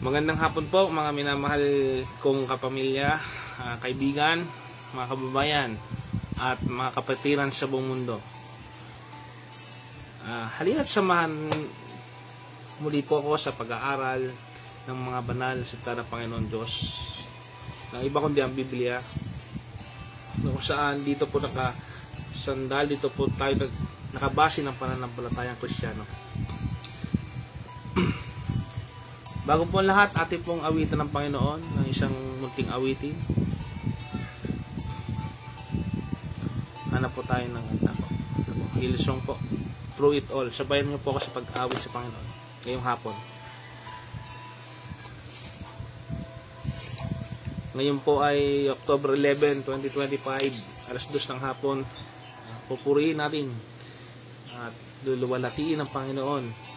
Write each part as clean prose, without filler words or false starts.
Magandang hapon po mga minamahal kong kapamilya, kaibigan, mga kababayan at mga kapatiran sa buong mundo. Halina't samahan muli po ako sa pag-aaral ng mga banal sa salita ng Panginoon Diyos. Ng iba kundi ang Biblia, kung saan dito po nakasandal, dito po tayo nakabase ng pananampalatayang Kristiyano. Bago po lahat, atin pong awitan ng Panginoon ng isang munting awitin. Hanap po tayo ng Hillsong po, Through It All. Sabayan niyo po ako sa pag-awit sa Panginoon ngayong hapon. Ngayon po ay October 11, 2025, alas 2 ng hapon. Pupurihin natin at luluwalhatiin ng Panginoon.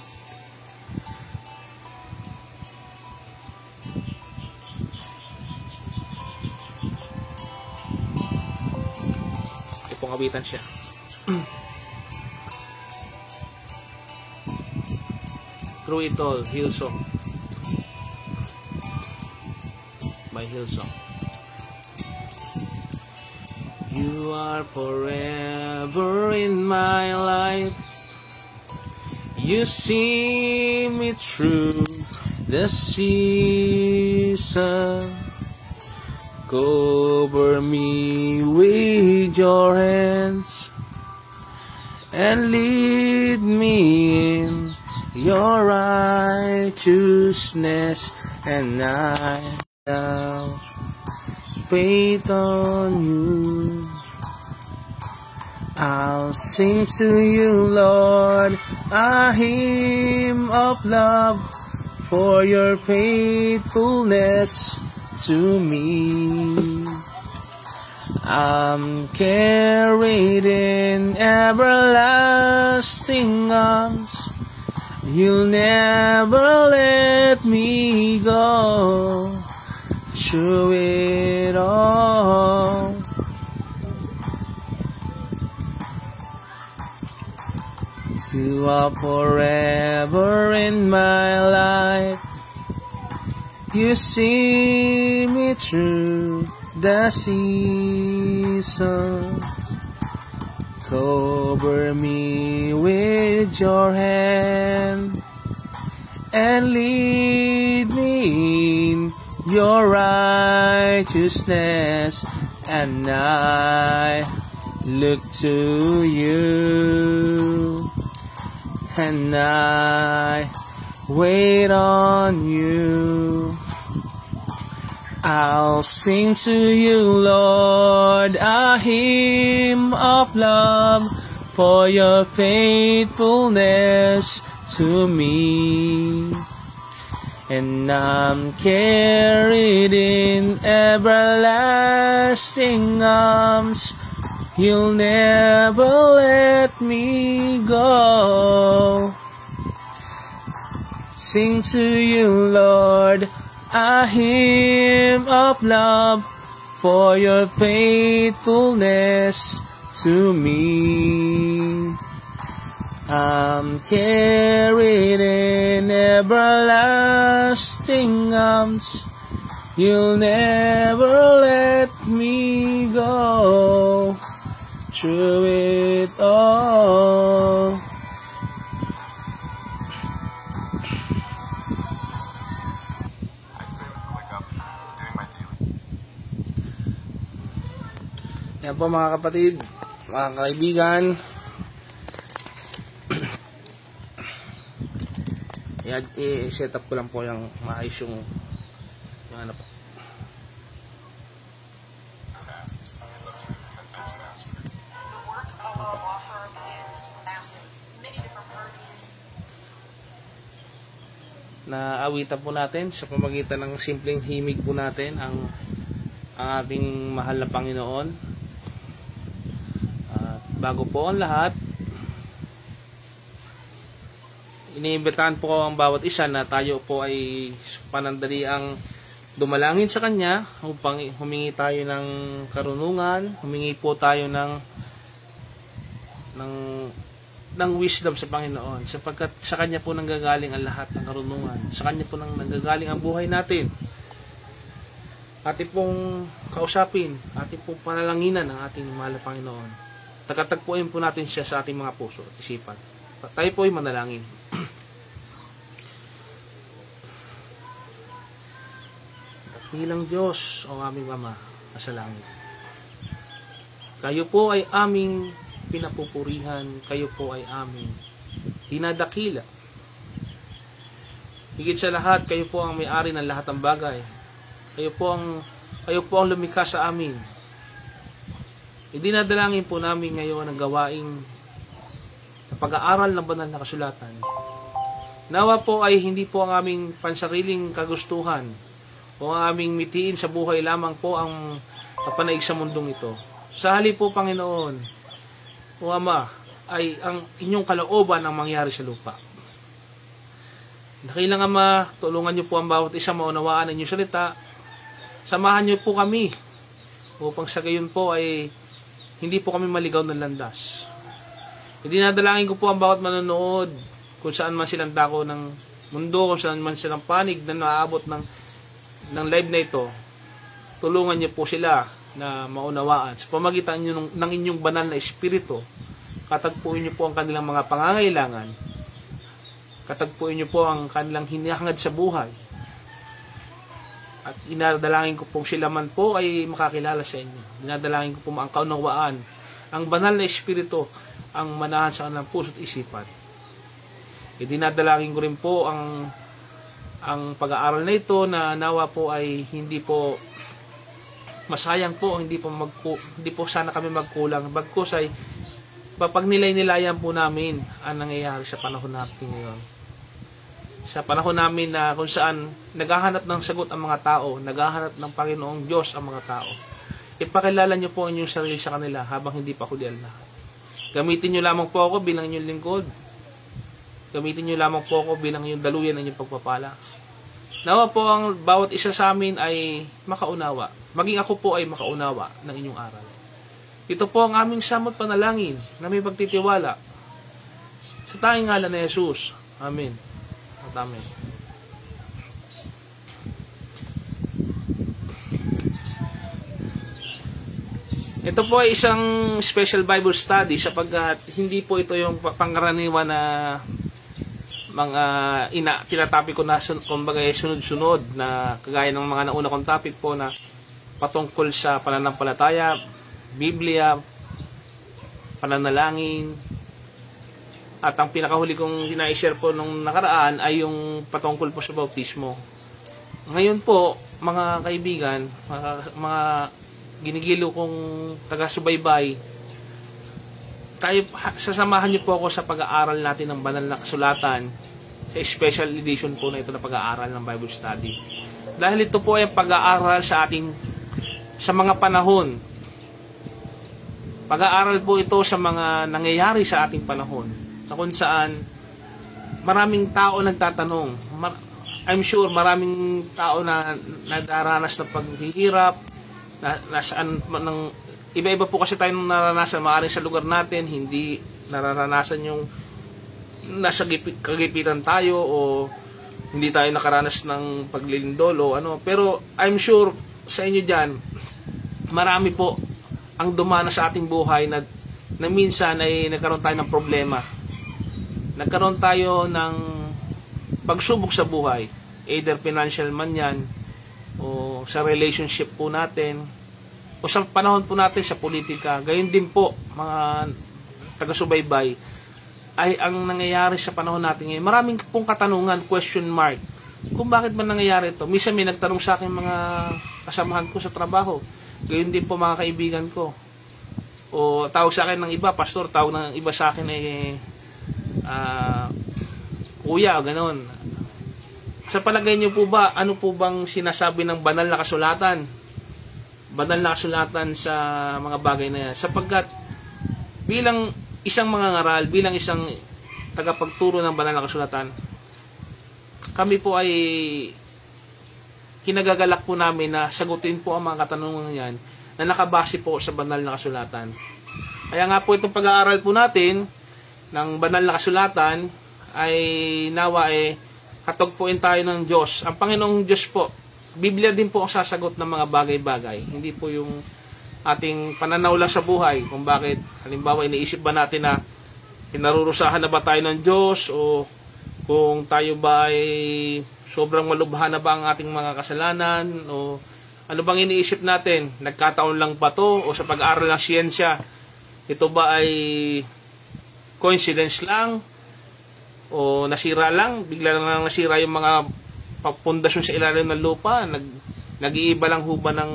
Awitan siya. Through It All, Hillsong by Hillsong. You are forever in my life. You see me through the season. Cover me with your hands and lead me in your righteousness, and I now wait on you. I'll sing to you, Lord, a hymn of love for your faithfulness to me. I'm carried in everlasting arms. You'll never let me go through it all. You are forever in my life. You see me through the seasons. Cover me with your hand and lead me in your righteousness, and I look to you, and I wait on you. I'll sing to you, Lord, a hymn of love for your faithfulness to me. And I'm carried in everlasting arms. You'll never let me go. Sing to you, Lord, a hymn of love for your faithfulness to me. I'm carried in everlasting arms. You'll never let me go through it all. Yan po mga kapatid, mga kaibigan. I-set up ko lang po yung maayos yung ano po. Naawitan po natin sa pamamagitan ng simpleng himig po natin ang ating mahal na Panginoon. Bago po ang lahat, iniimbitahan po ang bawat isa na tayo po ay panandaliang dumalangin sa Kanya upang humingi tayo ng karunungan, humingi po tayo ng ng wisdom sa Panginoon, sapagkat sa Kanya po nanggagaling ang lahat ng karunungan. Sa Kanya po nanggagaling ang buhay natin. Ating pong kausapin, ating pong panalanginan ang ating mahal na Panginoon. Tagatagpuin po natin siya sa ating mga puso at isipan. Tayo po ay manalangin. Dakilang Diyos, o aming Ama, nasa langit. Kayo po ay aming pinapupurihan, kayo po ay aming dinadakila. Higit sa lahat, kayo po ang may-ari ng lahat ng bagay. Kayo po ang lumikha sa amin. Idinadalangin po namin ngayon ang gawaing na pag-aaral ng banal na kasulatan. Nawa po ay hindi po ang aming pansariling kagustuhan o ang aming mitiin sa buhay lamang po ang kapanaig sa mundong ito. Sa halip po, Panginoon, o Ama, ay ang inyong kalooban ang mangyari sa lupa. Dakilang Ama, tulungan niyo po ang bawat isa maunawaan ang inyong salita. Samahan niyo po kami upang sa gayon po ay hindi po kami maligaw ng landas. Idinadalangin ko po ang bawat manonood kung saan man silang dako ng mundo, kung saan man silang panig na naaabot ng live na ito. Tulungan niyo po sila na maunawaan sa pamagitan ng inyong banal na espiritu. Katagpuin niyo po ang kanilang mga pangangailangan. Katagpuin niyo po ang kanilang hinahangad sa buhay. At inadalangin ko pong sila man po ay makakilala sa inyo. Inadalangin ko po ang kaunawaan, ang banal na espiritu ang manahan sa kanilang puso at isipan. Idinadalangin ko rin po ang pag-aaral na ito na nawa po ay hindi po masayang po, hindi po sana kami magkulang. Bagkus ay papagnilay-nilayan po namin ang nangyayari sa panahon natin ngayon. Sa panahon namin na kung saan naghahanap ng sagot ang mga tao, naghahanap ng Panginoong Diyos ang mga tao. Ipakilala niyo po ang inyong sarili sa kanila habang hindi pa hudyal na. Gamitin niyo lamang po ako bilang inyong lingkod. Gamitin niyo lamang po ako bilang inyong daluyan ng inyong pagpapala. Nawa po ang bawat isa sa amin ay makaunawa. Maging ako po ay makaunawa ng inyong aral. Ito po ang aming samot panalangin na may pagtitiwala. Sa tanging ngalan ni Jesus. Amen. At amen. Ito po ay isang special Bible study sapagkat hindi po ito yung pangkaraniwan na mga tinatopic ko na kumbaga sunod-sunod na kagaya ng mga nauna kong topic po na patungkol sa pananampalataya, Biblia, pananalangin, at ang pinakahuli kong ina-share po nung nakaraan ay yung patungkol po sa bautismo. Ngayon po, mga kaibigan, mga ginigilo kong taga-subaybay, sasamahan niyo po ako sa pag-aaral natin ng banal na kasulatan sa special edition po na ito na pag-aaral ng Bible Study. Dahil ito po ay pag-aaral sa mga panahon. Pag-aaral po ito sa mga nangyayari sa ating panahon. Sa kung saan maraming tao nagtatanong. I'm sure maraming tao na nadaranas ng paghihirap, nasaan ng iba-iba po kasi tayong naranasan. Maaaring sa lugar natin hindi nararanasan yung nasa kagipitan tayo o hindi tayo nakaranas ng paglilindol o ano. Pero I'm sure sa inyo dyan, marami po ang dumana sa ating buhay na minsan ay nagkaroon tayo ng problema. Nagkaroon tayo ng pagsubok sa buhay. Either financial man yan o sa relationship po natin o sa panahon po natin sa politika. Gayon din po mga taga-subaybay ay ang nangyayari sa panahon natin ngayon. Maraming pong katanungan, question mark. Kung bakit ba nangyayari ito? Minsan may nagtanong sa akin mga kasamahan ko sa trabaho. Gayon din po mga kaibigan ko. O tawag sa akin ng iba, pastor, tawag ng iba sa akin kuya, gano'n. Sa palagay niyo po ba, ano po bang sinasabi ng banal na kasulatan? Banal na kasulatan sa mga bagay na yan. Sapagkat bilang isang mangangaral, bilang isang tagapagturo ng banal na kasulatan, kami po ay kinagagalak po namin na sagutin po ang mga katanungan yan na nakabase po sa banal na kasulatan. Kaya nga po itong pag-aaral po natin, ng banal na kasulatan ay nawa katugpuin tayo ng Diyos. Ang Panginoong Diyos po, Biblia din po ang sasagot ng mga bagay-bagay. Hindi po yung ating pananaw lang sa buhay kung bakit halimbawa iniisip ba natin na kinarurusahan na ba tayo ng Diyos o kung tayo ba ay sobrang malubha na ba ang ating mga kasalanan o ano bang iniisip natin? Nagkataon lang ba to o sa pag-aaral ng siyensya ito ba ay coincidence lang o nasira lang, bigla lang nasira yung mga pundasyon sa ilalim ng lupa, nag-iiba lang ho ba ng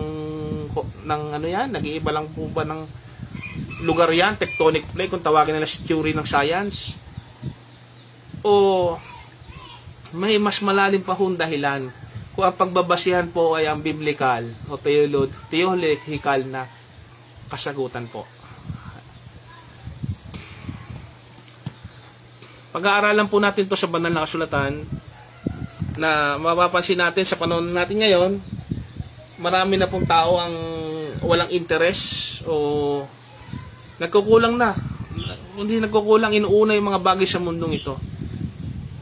ano yan, nag-iiba lang po ba ng lugar yan, tectonic plate kung tawagin nila sa theory ng science, o may mas malalim pa hong dahilan kung ang pagbabasihan po ay ang biblical o theological na kasagutan po. Pag-aaralan po natin to sa banal na kasulatan na mapapansin natin sa panahon natin ngayon, marami na pong tao ang walang interest o nagkukulang na. Hindi nagkukulang, inuuna yung mga bagay sa mundong ito.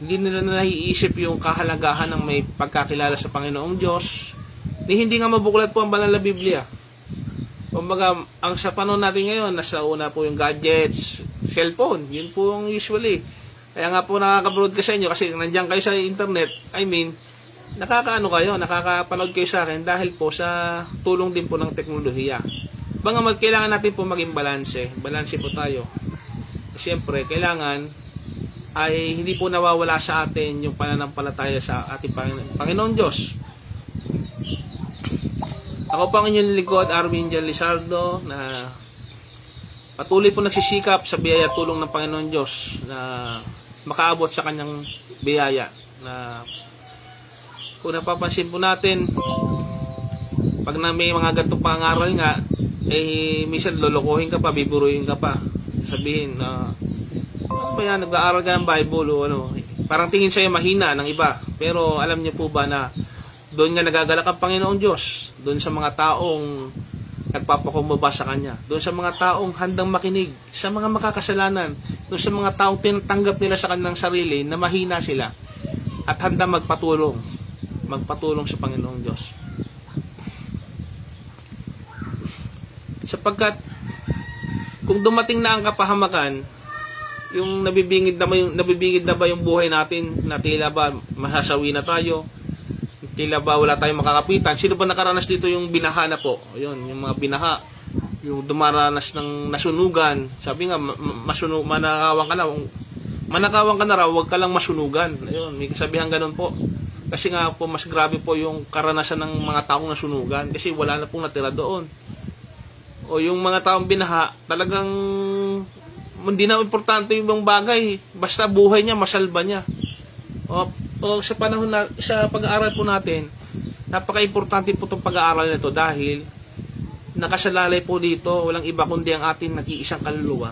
Hindi nila naiisip yung kahalagahan ng may pagkakilala sa Panginoong Diyos. Hindi nga mabuklat po ang banal na Biblia. Kumbaga, ang sa panahon natin ngayon, nasa una po yung gadgets, cellphone, yun po ang usually. Kaya nga po nakaka-broadcast sa inyo kasi nandiyan kayo sa internet. I mean, nakakapanood kayo sa akin dahil po sa tulong din po ng teknolohiya. Bagamat kailangan natin po maging balanse. Balanse po tayo. Siyempre, kailangan ay hindi po nawawala sa atin yung pananampalataya sa ating Panginoon Diyos. Ako po ang inyong lingkod, Arvin Jan Lizardo, na patuloy po nagsisikap sa biyaya tulong ng Panginoon Diyos na makaabot sa kanyang biyaya. Na kung napapansin po natin, pag na may mga ganitong pangaral nga, minsan lolokohin ka pa, biburuin ka pa. Sabihin na, ano ba yan, nag-aaral ka ng Bible o ano. Parang tingin sa'yo mahina ng iba. Pero alam niyo po ba na doon nga nagagalak ang Panginoong Diyos, doon sa mga taong nagpapakumbaba sa Kanya, doon sa mga taong handang makinig, sa mga makakasalanan, doon sa mga taong tinatanggap nila sa kanilang sarili na mahina sila at handang magpatulong sa Panginoong Diyos. Sapagkat kung dumating na ang kapahamakan, yung nabibingid na ba yung buhay natin, na tila ba masasawi na tayo, tila ba wala tayong makakapitan. Sino ba nakaranas dito yung binaha na po? Ayun, yung mga binaha, yung dumaranas ng nasunugan. Sabi nga, manakawan ka na raw, huwag ka lang masunugan. Ayun, may kasabihan ganun po. Kasi nga po, mas grabe po yung karanasan ng mga taong nasunugan kasi wala na pong natira doon. O yung mga taong binaha, talagang hindi na importante yung ibang bagay, basta buhay niya, masalba niya. O sa panahon na, sa pag-aaral po natin, napaka-importante po itong pag-aaral na ito dahil nakasalalay po dito, walang iba kundi ang ating nag-iisang kaluluwa.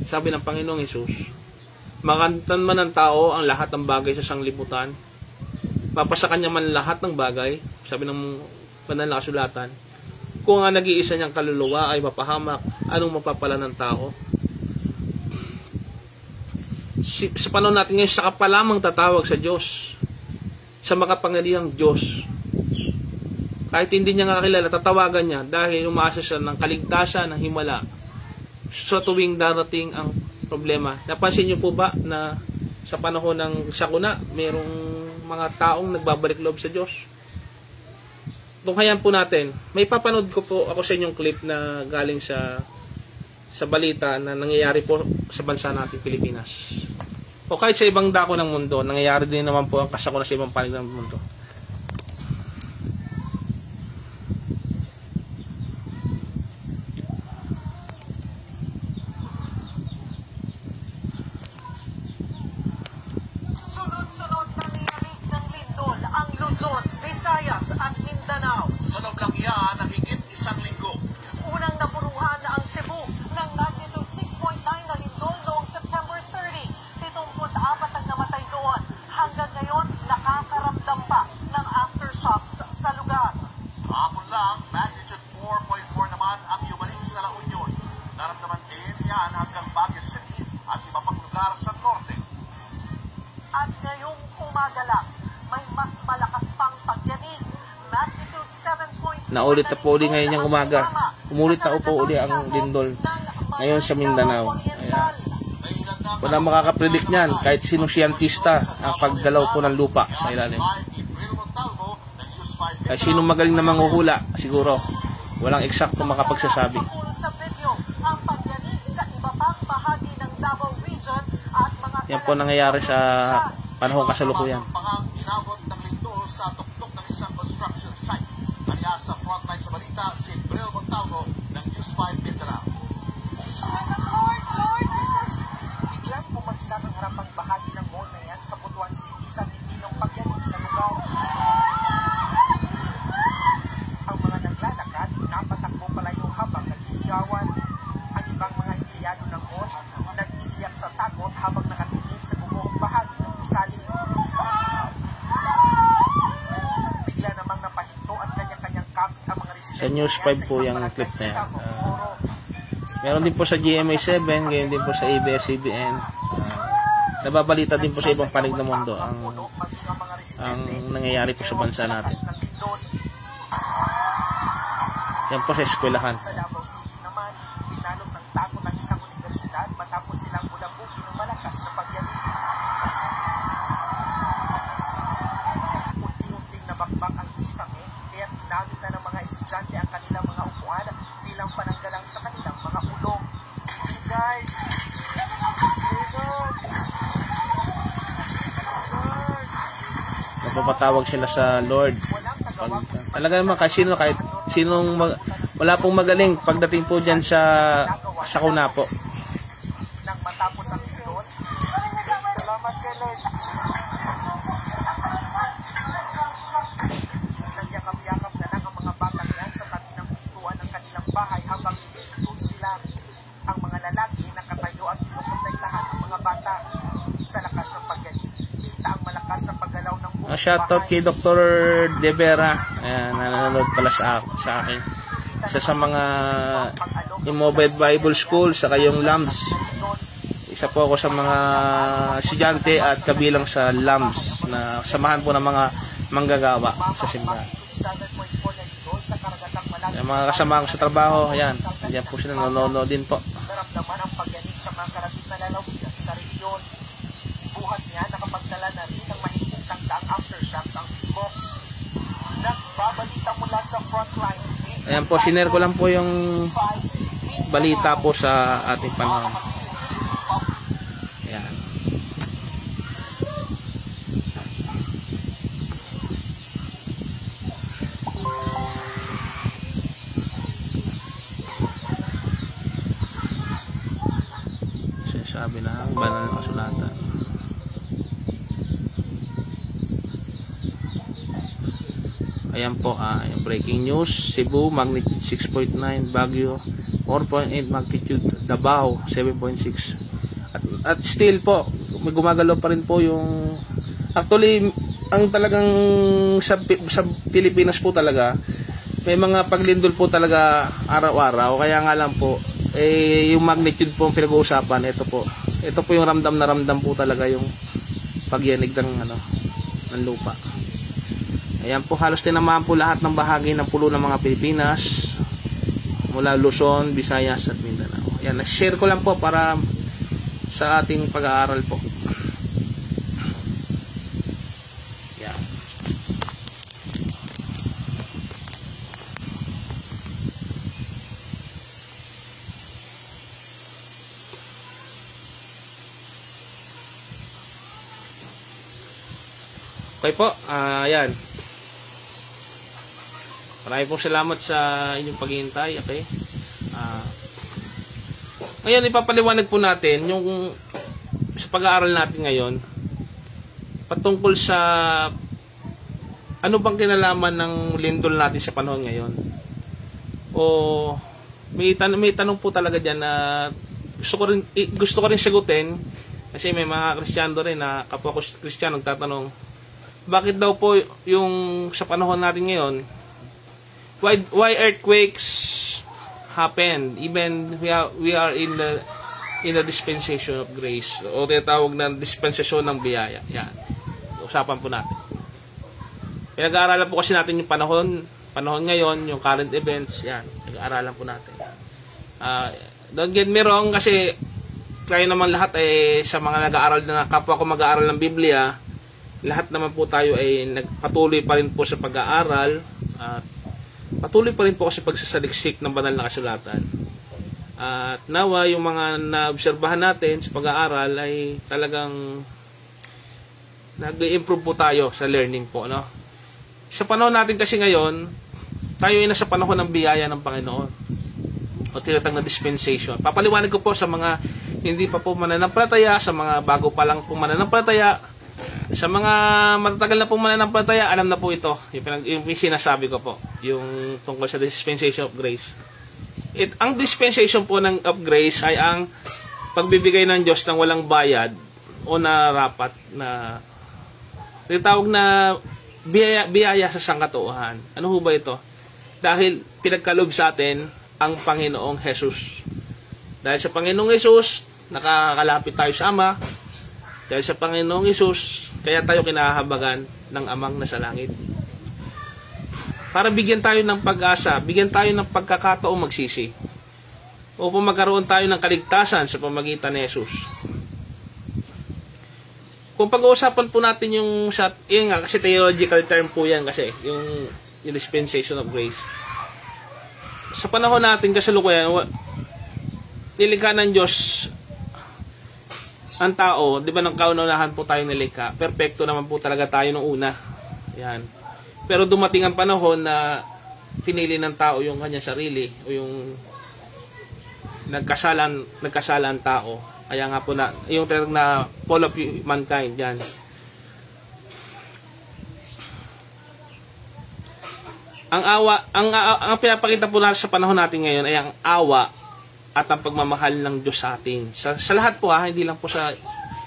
Sabi ng Panginoong Hesus, makantan man ng tao ang lahat ng bagay sa sanglibutan, papasa kanya man lahat ng bagay, sabi ng banal na kasulatan, kung ang nag-iisa niyang kaluluwa ay mapahamak, anong mapapala ng tao? Sa panahon natin ngayon, saka pa lamang tatawag sa Diyos, sa makapangyarihang Diyos. Kahit hindi niya kakilala, tatawagan niya dahil umaasa siya ng kaligtasan, ng himala sa tuwing darating ang problema. Napansin niyo po ba na sa panahon ng sakuna, mayroong mga taong nagbabalik loob sa Diyos? Tunghayan po natin. May papanood ko po ako sa inyong clip na galing sa balita na nangyayari po sa bansa natin Pilipinas. O kahit sa ibang dako ng mundo, nangyayari din naman po ang kasakuna sa ibang panig ng mundo. Sunod-sunod ng yanig ng lindol ang Luzon, Visayas at Mindanao. Sa loob lang yan ang higit isang linggo. Unang napuruhan na ang Cebu ng magnitude 6.9 na lindol noong September 30. 74 ang namatay doon. Hanggang ngayon, nakakaramdam pa ng aftershocks sa lugar. Hapon lang, magnitude 4.4 naman ang yumaling sa La Union. Naramdaman din yan hanggang Baguio City umaga lang, may mas malakas pang pagyanig. Magnitude 7.4 Naulit na po uli ngayon yung umaga. Umulit na po uli ang lindol ngayon sa Mindanao. Ayan. Wala makakapredict niyan kahit sinong siyentista ang paggalaw po ng lupa sa ilalim. Kahit sinong magaling na manghuhula, siguro walang eksakto makapagsasabi. Yan po nangyayari sa panahong kasalukuyan. Sa frontline sa balita, si Bril Montalvo ng News 5 Mindanao. Biglang bumagsak ang harapang bahagi ng mall na yan sa Butuan City sa tindinong pagyanig sa lugar. Ang mga naglalakad, napatakbo palayo habang nag-iiyawan. Ang ibang mga empleyado ng mall, nag-iiyak sa takot habang nakatingin sa gumuhong bahagi ng gusali. Bigla namang napahinto at kanya-kanyang kapit ang mga residente. Sa News 5 po yung clip na yan. Meron din po sa GMA7, gayon din po sa ABS-CBN. Nababalita din po sa ibang panig ng mundo ang nangyayari po sa bansa natin. Yan po sa eskwelahan. Sa Davao City naman, pinalot ng takot ang isang universidad matapos silang bulabugin ng malakas na pagyanig. Unti-unting nabakbak ang kisame, kaya ginamit na ng mga estudyante ang kanilang mga upuan bilang pananggalang sa kanilang mga ulong. Guys! Napapatawag sila sa Lord. Talaga naman kahit sinong wala pong magaling pagdating po dyan sa sakuna po. Nang matapos ang lindol, salamat kay Lord. Nagyakap-yakap na lang ang mga batang yan sa tabi ng pintuan ng kanilang bahay habang nililindol sila. Ang mga lalaki nakatayo at pinuprotektahan ang mga bata. Sa lakas ng pagyanig, kita ang malakas na paggalaw ng buong Shoutout kay Dr. De Vera. Ayan, nanonood pala sa akin. Isa sa mga Immobile Bible School sa kayong LAMS. Isa po ako sa mga estudyante at kabilang sa LAMS na samahan po ng mga manggagawa sa simbahan. Yung mga kasama ko sa trabaho, ayan, andyan po sila, nanonood din po. Naramdaman ang pagyanig sa mga karapit na lalawigan sa rehiyon. Buhat niya nakapagdala na rin ng mahigit 100 aftershocks ang P-Box. Nagbabalita mula sa frontline. Ayan po, sinare ko lang po yung balita po sa ating panahon. Ayan. Sabi na ang banal na kasulatan. Ayan po, yung breaking news. Cebu, magnitude 6.9. Baguio, 4.8 magnitude. Davao, 7.6. At still po, may gumagalaw pa rin po yung... Actually, ang talagang sa Pilipinas po talaga, may mga paglindol po talaga araw-araw. Kaya nga lang po, yung magnitude po ang pinag-uusapan. Ito po yung ramdam na ramdam po talaga yung pagyanig ng lupa. Ayan po, halos tinamaan po lahat ng bahagi ng pulo ng mga Pilipinas mula Luzon, Visayas at Mindanao. Ayan, na-share ko lang po para sa ating pag-aaral po. Ayan. Okay po, ayan. Maraming pong salamat sa inyong paghihintay. Okay. Ngayon, ipapaliwanag po natin yung sa pag-aaral natin ngayon patungkol sa ano bang kinalaman ng lindol natin sa panahon ngayon. O may tanong po talaga dyan na gusto ko rin sagutin kasi may mga Kristiyano rin na kapwa ko Kristiyano nagtatanong, bakit daw po yung sa panahon natin ngayon, why earthquakes happen even we are in the dispensation of grace, o tinatawag na dispensasyon ng biyaya. Yan. usapan po natin. Pinag-aaralan po kasi natin yung panahon ngayon, yung current events, yan, pinag-aaralan po natin. Don't get me wrong, kasi kayo naman lahat sa mga nag-aaral na kapwa ko mag-aaral ng Biblia, lahat naman po tayo ay nagpatuloy pa rin po sa pag-aaral at patuloy pa rin po kasi pagsasaliksik ng banal na kasulatan. At nawa yung mga naobserbahan natin sa pag-aaral ay talagang nag-improve po tayo sa learning po, no? Sa panahon natin kasi ngayon, tayo ay nasa panahon ng biyaya ng Panginoon o tinatawag na dispensation. Papaliwanag ko po sa mga hindi pa po mananampalataya, sa mga bago pa lang po mananampalataya, sa mga matatagal na po mananampalataya, alam na po ito, yung sinasabi ko po, yung tungkol sa dispensation of grace. Ang dispensation po of grace ay ang pagbibigay ng Diyos ng walang bayad o narapat na tinatawag na biyaya sa sangkatauhan. Ano ho ba ito? Dahil pinagkaloob sa atin ang Panginoong Jesus. Dahil sa Panginoong Jesus, nakakalapit tayo sa Ama. Dahil sa Panginoong Jesus, kaya tayo kinahabagan ng Amang nasa langit. Para bigyan tayo ng pag-asa, bigyan tayo ng pagkakataong magsisi. Upang magkaroon tayo ng kaligtasan sa pamagitan ni Jesus. Kung pag-uusapan po natin yung nga, kasi theological term po yan kasi, yung dispensation of grace. Sa panahon natin kasalukuyan, nilikha ng Diyos ang tao, di ba nang kaunahan po tayo nilikha, perfecto naman po talaga tayo nung una. Yan. Pero dumating ang panahon na pinili ng tao yung kanyang sarili o yung nagkasalan tao. Kaya nga po na yung talagang na fall of mankind yan. Ang pinapakita po natin sa panahon natin ngayon ay ang awa at ang pagmamahal ng Diyos sa atin. Sa lahat po hindi lang po sa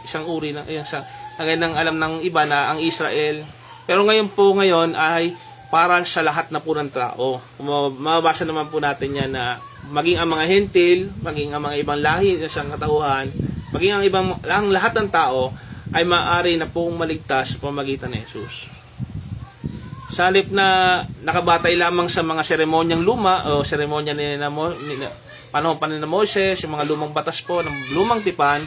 isang uri na sa ng alam ng iba na ang Israel. Pero ngayon ay para sa lahat na po ng tao. Mababasa naman po natin yan na maging ang mga hentil, maging ang mga ibang lahi sa katauhan, maging ang lahat ng tao ay maaari na pong maligtas sa pamamagitan ni Jesus. Sa halip na nakabatay lamang sa mga seremonyang luma o seremonya panahon pa ni Moses, yung mga lumang batas po, ng lumang tipan,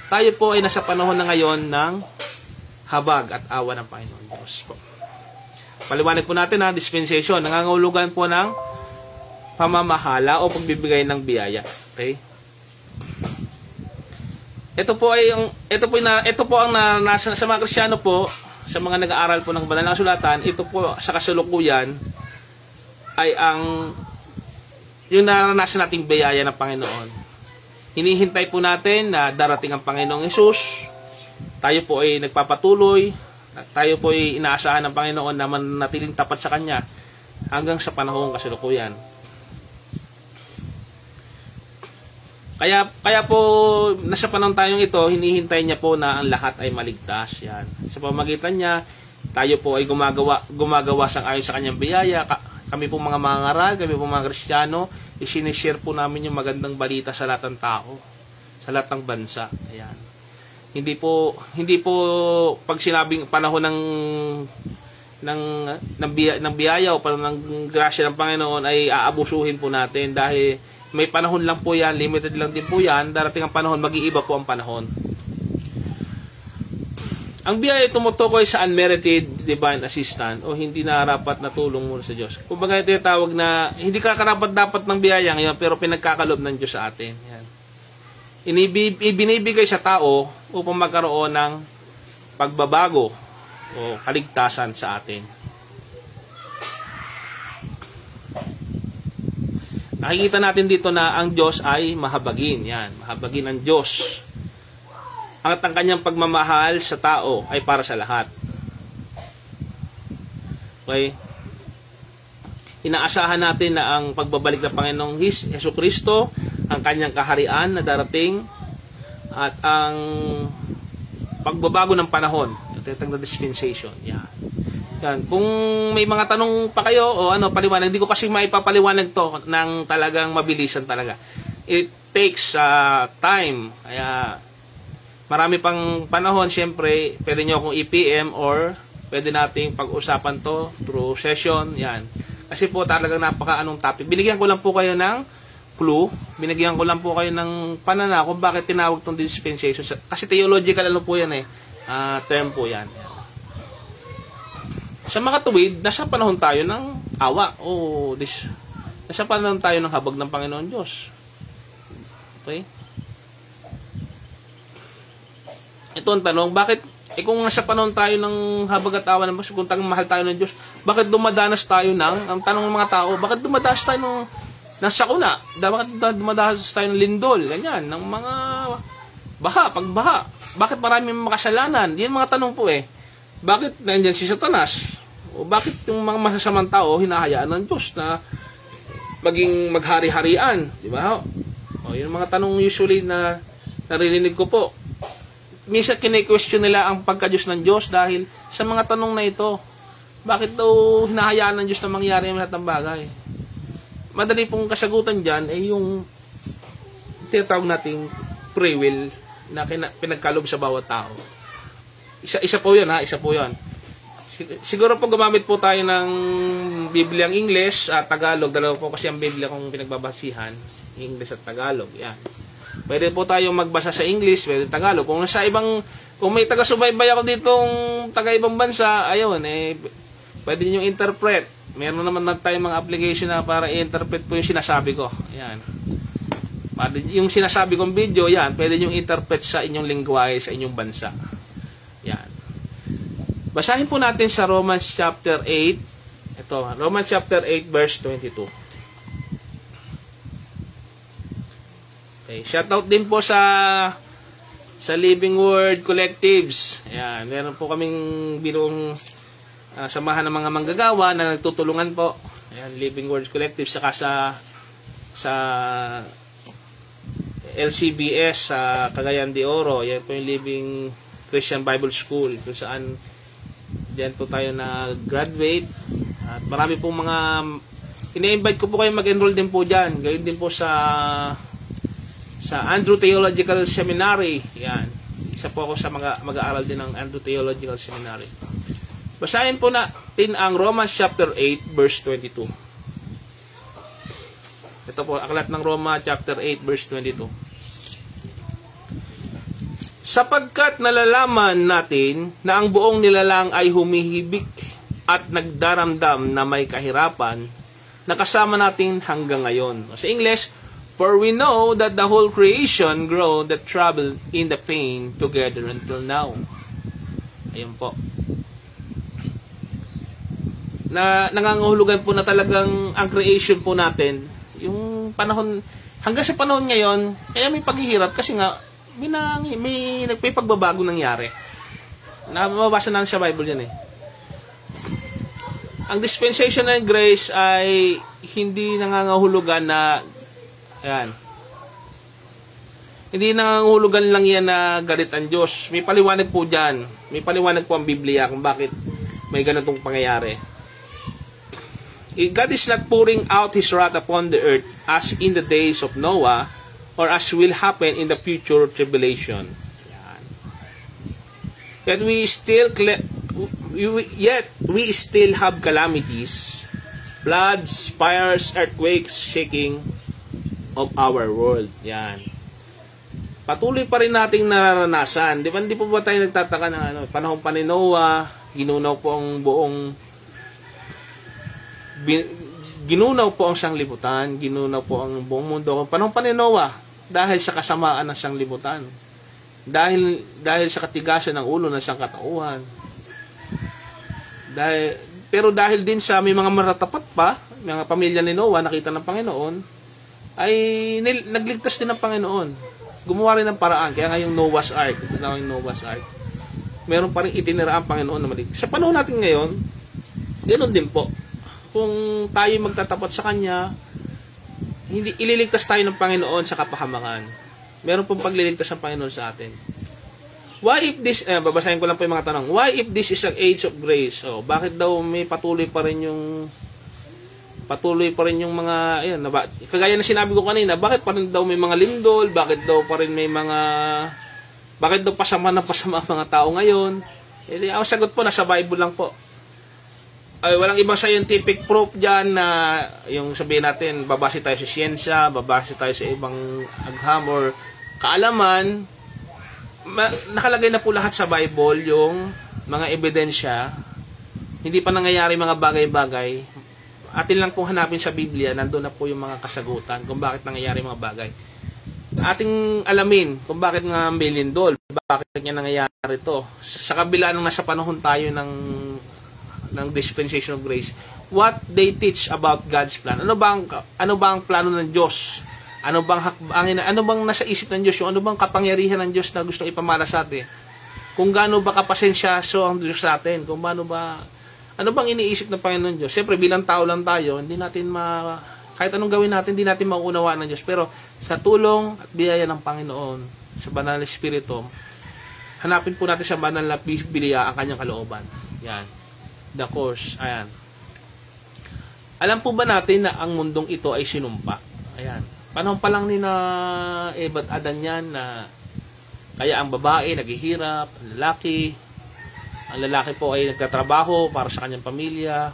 tayo po ay nasa panahon na ngayon ng habag at awa ng Panginoon Diyos po. Paliwanag po natin dispensation, nangangahulugan po ng pamamahala o pagbibigay ng biyaya. Okay? Ito po ang nasa sa mga Kristiyano po, sa mga nag-aaral po ng banal na kasulatan, ito po sa kasalukuyan ay yung naranasan nating biyaya ng Panginoon. Hinihintay po natin na darating ang Panginoong Hesus. Tayo po ay nagpapatuloy, tayo po ay inaasahan ng Panginoon na manatiling tapat sa Kanya hanggang sa panahong kasalukuyan. Kaya po nasa panahon tayong ito, hinihintay niya po na ang lahat ay maligtas. Yan. Sa pamamagitan niya, tayo po ay gumagawa sang ayon sa kanyang biyaya. Kami po mga mangaral, kami po mga Kristiyano, isinishare po namin yung magandang balita sa lahat ng tao, sa lahat ng bansa. Ayan. Hindi po pag sinabing panahon ng biyaya o panahon ng grasya ng Panginoon ay aabusuhin po natin dahil may panahon lang po yan, limited lang din po yan, darating ang panahon, mag-iiba po ang panahon. Ang biyaya tumutukoy sa unmerited divine assistance o hindi narapat na tulong mula sa Diyos. Kung bagay ito yung tawag na hindi ka karapat-dapat ng biyaya ngayon pero pinagkakalob ng Diyos sa atin. Yan. Ibinibigay sa tao upang magkaroon ng pagbabago o kaligtasan sa atin. Nakikita natin dito na ang Diyos ay mahabagin. Yan, mahabagin ang Diyos. At ang kanyang pagmamahal sa tao ay para sa lahat. Okay? Inaasahan natin na ang pagbabalik ng Panginoong Jesucristo, ang kanyang kaharian na darating, at ang pagbabago ng panahon, yung dispensation. Yan. Yan. Kung may mga tanong pa kayo o paliwanag, hindi ko kasi maipapaliwanag to ng talagang mabilisan talaga. It takes time. Kaya marami pang panahon, syempre, pwede nyo akong i-PM or pwede nating pag-usapan to through session. Yan. Kasi po talagang napaka-anong topic. Binigyan ko lang po kayo ng clue. Binigyan ko lang po kayo ng pananaw kung bakit tinawag tong dispensation. Kasi theological ano po yan term po yan. Sa mga tuwid, nasa panahon tayo ng awa. Nasa panahon tayo ng habag ng Panginoon Diyos. Okay? Ito ang tanong, bakit, kung nasa panahon tayo ng habag at awa ng Diyos, kung mahal tayo ng Diyos, bakit dumadanas tayo ang tanong ng mga tao, bakit dumadanas tayo ng sakuna? Bakit dumadanas tayo ng lindol? Ganyan, ng mga pagbaha. Bakit maraming makasalanan? Yan mga tanong po Bakit nandiyan si Satanas? O bakit yung mga masasamang tao hinahayaan ng Diyos na maging maghari-harian? Di ba? O, yung mga tanong usually na naririnig ko po. Minsan kine-question nila ang pagka-Diyos ng Diyos dahil sa mga tanong na ito. Bakit daw hinahayaan ng Diyos na mangyari ang lahat ng bagay? Madali pong kasagutan dyan ay yung tinatawag nating free will na pinagkalob sa bawat tao. Isa po yun isa po yun. Siguro po gumamit po tayo ng Biblia ang English at Tagalog. Dalawa po kasi ang Biblia kong pinagbabasihan, English at Tagalog. Yan. Pwede po tayong magbasa sa English, pwede Tagalog. Kung may taga-subaybay ako ditong taga-ibang bansa, pwede niyo interpret. Meron naman tayong mga application na para i-interpret po yung sinasabi ko. Ayan. Yung sinasabi kong video, yan, pwede niyo interpret sa inyong lingwahe, sa inyong bansa. Yan. Basahin po natin sa Romans chapter 8. Ito, Romans chapter 8 verse 22. Okay, shoutout din po sa Living Word Collectives. Ayan, meron po kaming binong samahan ng mga manggagawa na nagtutulungan po. Ayan, Living Word Collectives saka sa LCBS sa Cagayan de Oro. Ayan po yung Living Christian Bible School kung saan diyan po tayo na graduate. At marami pong mga ini-invite ko po kayo mag-enroll din po diyan. Gayon din po sa Andrew Theological Seminary. Yan. Isa po ako sa mag-aaral din ng Andrew Theological Seminary. Basahin po natin ang Romans chapter 8 verse 22. Ito po, aklat ng Roma chapter 8 verse 22. Sapagkat nalalaman natin na ang buong nilalang ay humihibik at nagdaramdam na may kahirapan na kasama natin hanggang ngayon. Sa English, for we know that the whole creation groaned that troubled in the pain together until now. Ayun po. Na nangangahulugan po na talagang ang creation po natin, yung panahon, hanggang sa panahon ngayon, kaya may paghihirap kasi nga, may nagpapagbabago nangyari. Mababasa na sa Bible yan Ang dispensation ng grace ay hindi nangangahulugan na yan. Hindi nangangahulugan lang yan na galit ang Diyos. May paliwanag po dyan. May paliwanag po ang Biblia kung bakit may ganitong pangyayari. God is not pouring out His wrath upon the earth as in the days of Noah or as will happen in the future tribulation. Yan. Yet we still have calamities, floods, fires, earthquakes, shaking of our world. Yan. Patuloy pa rin nating nararanasan. Di ba po ba tayo nagtataka ng panahon pa ni Noah, ginunaw po ang ginunaw po ang sanglibutan, ginunaw po ang buong mundo. Panahon pa ni Noah, dahil sa kasamaan ng sanglibutan. Dahil sa katigasan ng ulo ng sangkatauhan. Pero dahil din sa may mga maratapat pa, mga pamilya ni Noah, nakita ng Panginoon, ay nagligtas din ng Panginoon. Gumawa rin ng paraan. Kaya nga yung Noah's Ark, meron pa rin itinira ang Panginoon na maligtas. Sa panahon natin ngayon, ganoon din po. Kung tayo magtatapat sa Kanya, hindi ililigtas tayo ng Panginoon sa kapahamakan. Meron pong pagliligtas ng Panginoon sa atin. Why if this, babasahin ko lang po yung mga tanong. Why if this is an age of grace? Bakit daw may patuloy pa rin yung mga, kagaya na sinabi ko kanina, bakit pa rin daw may mga lindol? Bakit daw pa rin may mga Bakit daw pasama ng pasama ang mga tao ngayon? Ang sagot po, nasa Bible lang po. Ay, walang ibang scientific proof dyan na yung sabihin natin, babase tayo sa siyensya, babase tayo sa ibang agham or kaalaman. Nakalagay na po lahat sa Bible yung mga ebidensya. Hindi pa nangyayari mga bagay-bagay. Atin lang pong hanapin sa Biblia, nandun na po yung mga kasagutan kung bakit nangyayari mga bagay. Ating alamin kung bakit nga may lindol, bakit niya nangyayari to. Sa kabila nung nasa panahon tayo ng dispensation of grace, what they teach about God's plan. Ano ba ang plano ng Diyos? Ano bang nasa isip ng Diyos? Ano bang kapangyarihan ng Diyos na gustong ipamana sa atin? Kung gaano ba kapasensyaso ang Diyos sa atin? Kung ano bang iniisip ng Panginoon Diyos? Siyempre, bilang tao lang tayo, hindi natin kahit anong gawin natin, hindi natin mauunawaan ng Diyos. Pero sa tulong at biyaya ng Panginoon, sa banal na Espiritu, hanapin po natin sa banal na Biblia ang kanyang kalooban. Yan. The course. Ayan. Alam po ba natin na ang mundong ito ay sinumpa? Ayan. Panahon pa lang ni na Eva at Adan yan na kaya ang babae naghihirap, ang lalaki po ay nagtatrabaho para sa kanyang pamilya,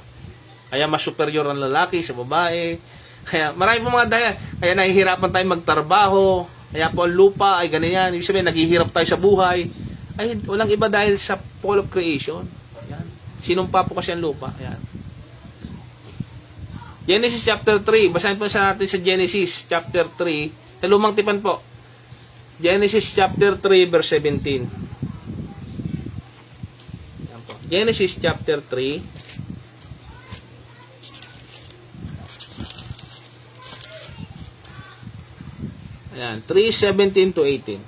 kaya mas superior ang lalaki sa babae. Kaya marami po mga dahil, kaya nahihirapan tayo magtrabaho, kaya po ang lupa ay ganyan, ibig sabihin naghihirap tayo sa buhay. Ay walang iba dahil sa fall of creation. Yan. Sinumpa po kasi ang lupa. Yan. Genesis chapter 3, basahin po sa natin sa Genesis chapter 3, sa lumang tipan po. Genesis chapter 3 verse 17. Yan po. Genesis chapter 3 Ayan, 3:17 to 18.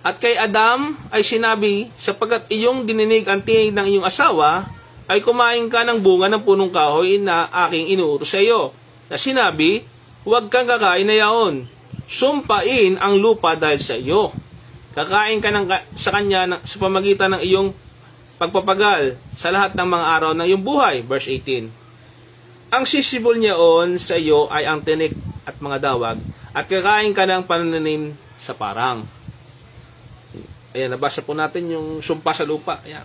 At kay Adam ay sinabi, sapagkat iyong dininig ang tinig ng iyong asawa, ay kumain ka ng bunga ng punong kahoy na aking inuutos sa iyo. Na sinabi, huwag kang kakain na yaon. Sumpain ang lupa dahil sa iyo. Kakain ka sa kanya sa pamagitan ng iyong pagpapagal sa lahat ng mga araw ng iyong buhay. Verse 18. Ang sisibol niyaon sa iyo ay ang tinik at mga dawag, at kakain ka ng pananim sa parang. Ayan, nabasa po natin yung sumpa sa lupa. Ayan.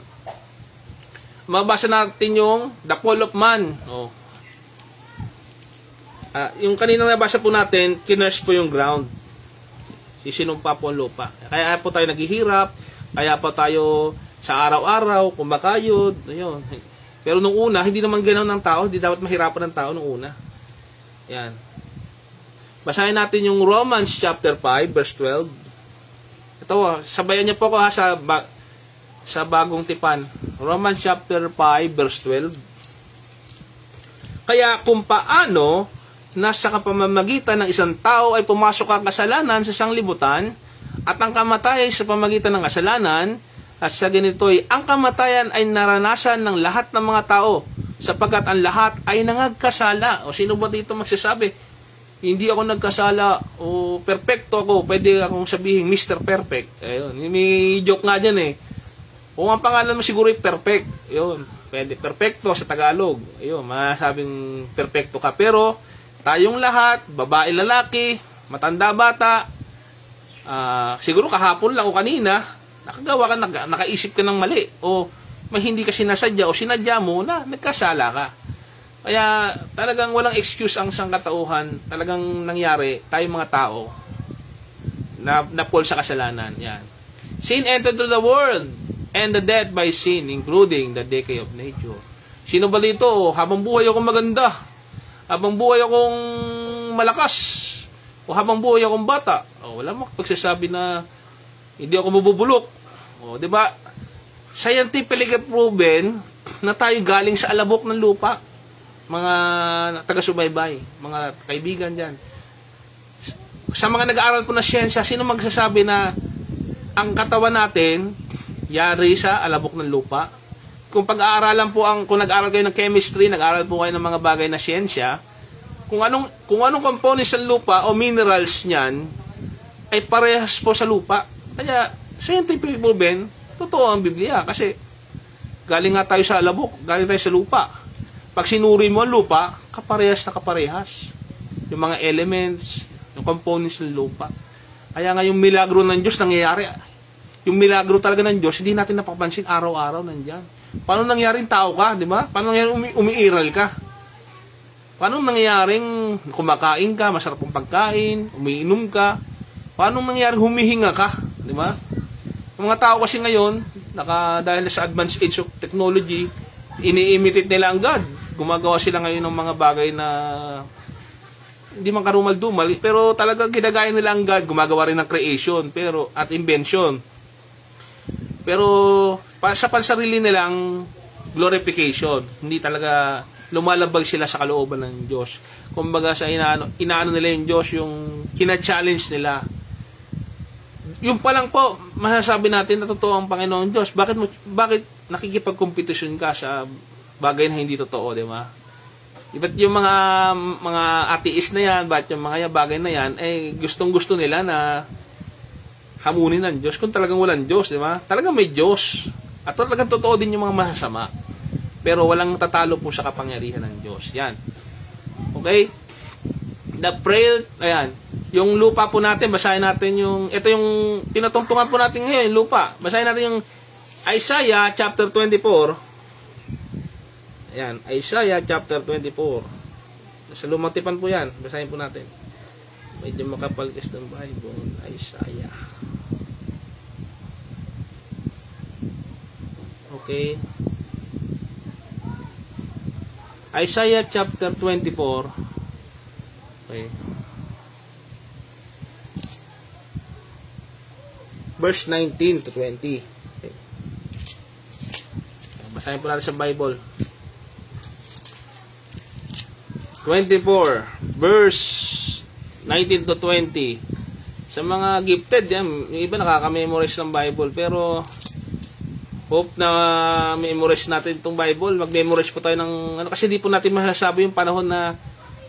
Mabasa natin yung the fall of man. Oh. Yung kanina nabasa po natin, kinurse po yung ground. Isinumpa po ang lupa. Kaya po tayo naghihirap, kaya po tayo sa araw-araw, kumakayod. Ayun. Pero nung una, hindi naman ganoon ng tao, hindi dapat mahirapan ng tao nung una. Ayan. Basahin natin yung Romans chapter 5 verse 12. Ito, sabayan niyo po ko sa bagong tipan. Romans chapter 5 verse 12. Kaya kung paano nasa kapamamagitan ng isang tao ay pumasok ang kasalanan sa sanglibutan at ang kamatayan sa pamamagitan ng kasalanan, at sa ganito'y ang kamatayan ay naranasan ng lahat ng mga tao sapagkat ang lahat ay nangagkasala. O sino ba dito magsasabi? Hindi ako nagkasala o perfecto ako, pwede akong sabihin Mr. Perfect. Ayun, may joke nga dyan eh. Kung ang pangalan mo siguro ay perfect, ayun, pwede perfecto sa Tagalog. Ayun, masasabing perfecto ka. Pero tayong lahat, babae, lalaki, matanda, bata, siguro kahapon lang o kanina, nakagawa ka, nakaisip ka ng mali o may hindi ka sinasadya o sinadya mo na nagkasala ka. Kaya talagang walang excuse ang sangkatauhan. Talagang nangyari, tayong mga tao na fall sa kasalanan. Yan. Sin entered to the world and the death by sin, including the decay of nature. Sino ba dito? Habang buhay akong maganda, habang buhay akong malakas, o habang buhay akong bata, wala mo pagsasabi na hindi ako mabubulok. Di ba? Scientifically proven na tayo galing sa alabok ng lupa. Mga taga-subaybay, mga kaibigan dyan. Sa mga nag-aaral po na siyensya, sino magsasabi na ang katawan natin yari sa alabok ng lupa? Kung pag-aaralan po kung nag-aaral kayo ng chemistry, nag-aaral po kayo ng mga bagay na siyensya, kung anong components ng lupa o minerals niyan ay parehas po sa lupa. Kaya scientific proven, totoo ang Biblia kasi galing nga tayo sa alabok, galing tayo sa lupa. Pag sinuri mo ang lupa, kaparehas na kaparehas. Yung mga elements, yung components ng lupa. Kaya nga yung milagro ng Diyos nangyayari. Yung milagro talaga ng Diyos, hindi natin napapansin araw-araw nandiyan. Paano nangyaring tao ka, di ba? Paano nangyaring umiiral ka? Paano nangyaring kumakain ka, masarap ang pagkain, umiinom ka? Paano nangyaring humihinga ka, di ba? Yung mga tao kasi ngayon, dahil sa advanced age of technology, ini-imitate nila ang God. Gumagawa sila ngayon ng mga bagay na hindi man karumal-dumal, pero talaga ginagaya nila ang God, gumagawa rin ng creation at invention. Pero sa pansarili nilang glorification, hindi talaga lumalabag sila sa kalooban ng Diyos. Kumbaga sa inaano nila yung Diyos, yung kina-challenge nila. Yung pa lang po, masasabi natin na totoo ang Panginoon Diyos. Bakit nakikipagkompetisyon ka sa bagay na hindi totoo, di ba? Iba't yung mga atheist na yan, yung mga bagay na yan, gustong-gusto nila na hamunin ng Diyos kung talagang walang Diyos, di ba? Talagang may Diyos. At talagang totoo din yung mga masasama. Pero walang tatalo po sa kapangyarihan ng Diyos. Yan. Okay? The prayer, ayan. Yung lupa po natin, basahin natin ito yung tinatungtungan po natin ngayon, yung lupa. Basahin natin yung Isaiah chapter 24. Ayan, Isaiah chapter 24. Sa lumang tipan po yan. Basahin po natin. Medyo makapal kasi ng Bible. Isaiah. Okay. Isaiah chapter 24. Okay. Verse 19 to 20. Okay. Basahin po natin sa Bible. 24, verse 19 to 20. Sa mga gifted, yan, yung iba nakaka-memorize ng Bible, pero hope na memorize natin itong Bible. Mag-memorize po tayo ng kasi di po natin masasabi yung panahon na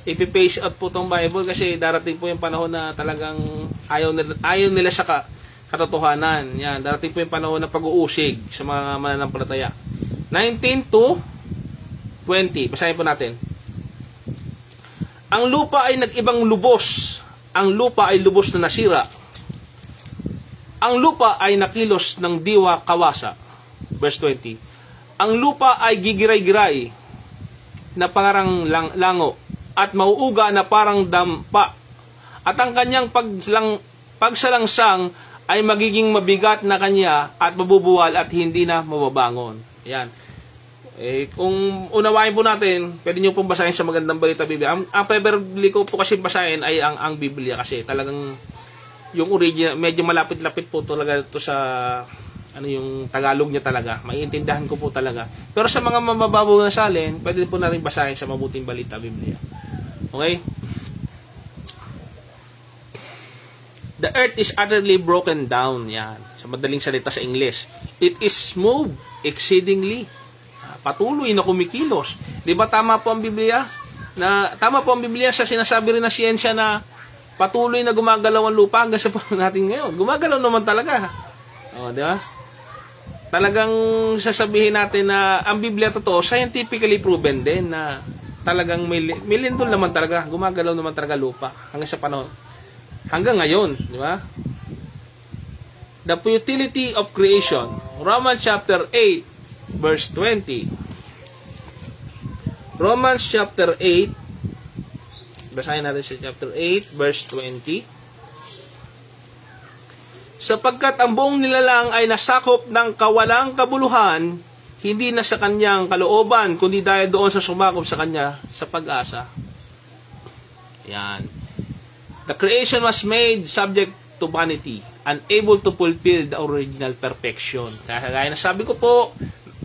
ipi-pace out po itong Bible, kasi darating po yung panahon na talagang ayaw nila sa katotohanan. Yan, darating po yung panahon na pag-uusig sa mga mananampalataya. 19 to 20. Basahin po natin. Ang lupa ay nag-ibang lubos. Ang lupa ay lubos na nasira. Ang lupa ay nakilos ng diwa kawasa. Verse 20. Ang lupa ay gigiray-giray na parang lango at mauuga na parang dampa. At ang kanyang pagsalangsang ay magiging mabigat na kanya at mabubuwal at hindi na mababangon. Yan. Kung unawain po natin, pwede nyo pong basahin sa Magandang Balita Biblia. Ang preferably ko po kasi basahin ay ang Biblia, kasi talagang yung original, medyo malapit-lapit po talaga ito sa yung Tagalog niya talaga. Maiintindihan ko po talaga. Pero sa mga mababaw na salin, pwede po natin basahin sa Mabuting Balita Biblia. Okay? The earth is utterly broken down. Yan. Sa madaling salita sa English. It is moved exceedingly. Patuloy na kumikilos. Di ba tama po ang Biblia? Tama po ang Biblia sa sinasabi rin na siyensya na patuloy na gumagalaw ang lupa hanggang sa panahon natin ngayon. Gumagalaw naman talaga. Di ba? Talagang sasabihin natin na ang Biblia totoo, scientifically proven din na talagang may lindol naman talaga. Gumagalaw naman talaga lupa hanggang sa panahon. Hanggang ngayon. Di ba? The futility of creation. Romans chapter 8 verse 20. Romans chapter 8. Basahin natin sa chapter 8 verse 20. Sapagkat ang buong nilalang ay nasakop ng kawalang kabuluhan, hindi na sa kanyang kalooban, kundi dahil doon sa sumakop sa kanya sa pag-asa. Yan. The creation was made subject to vanity, unable to fulfill the original perfection. Kaya na sabi ko po,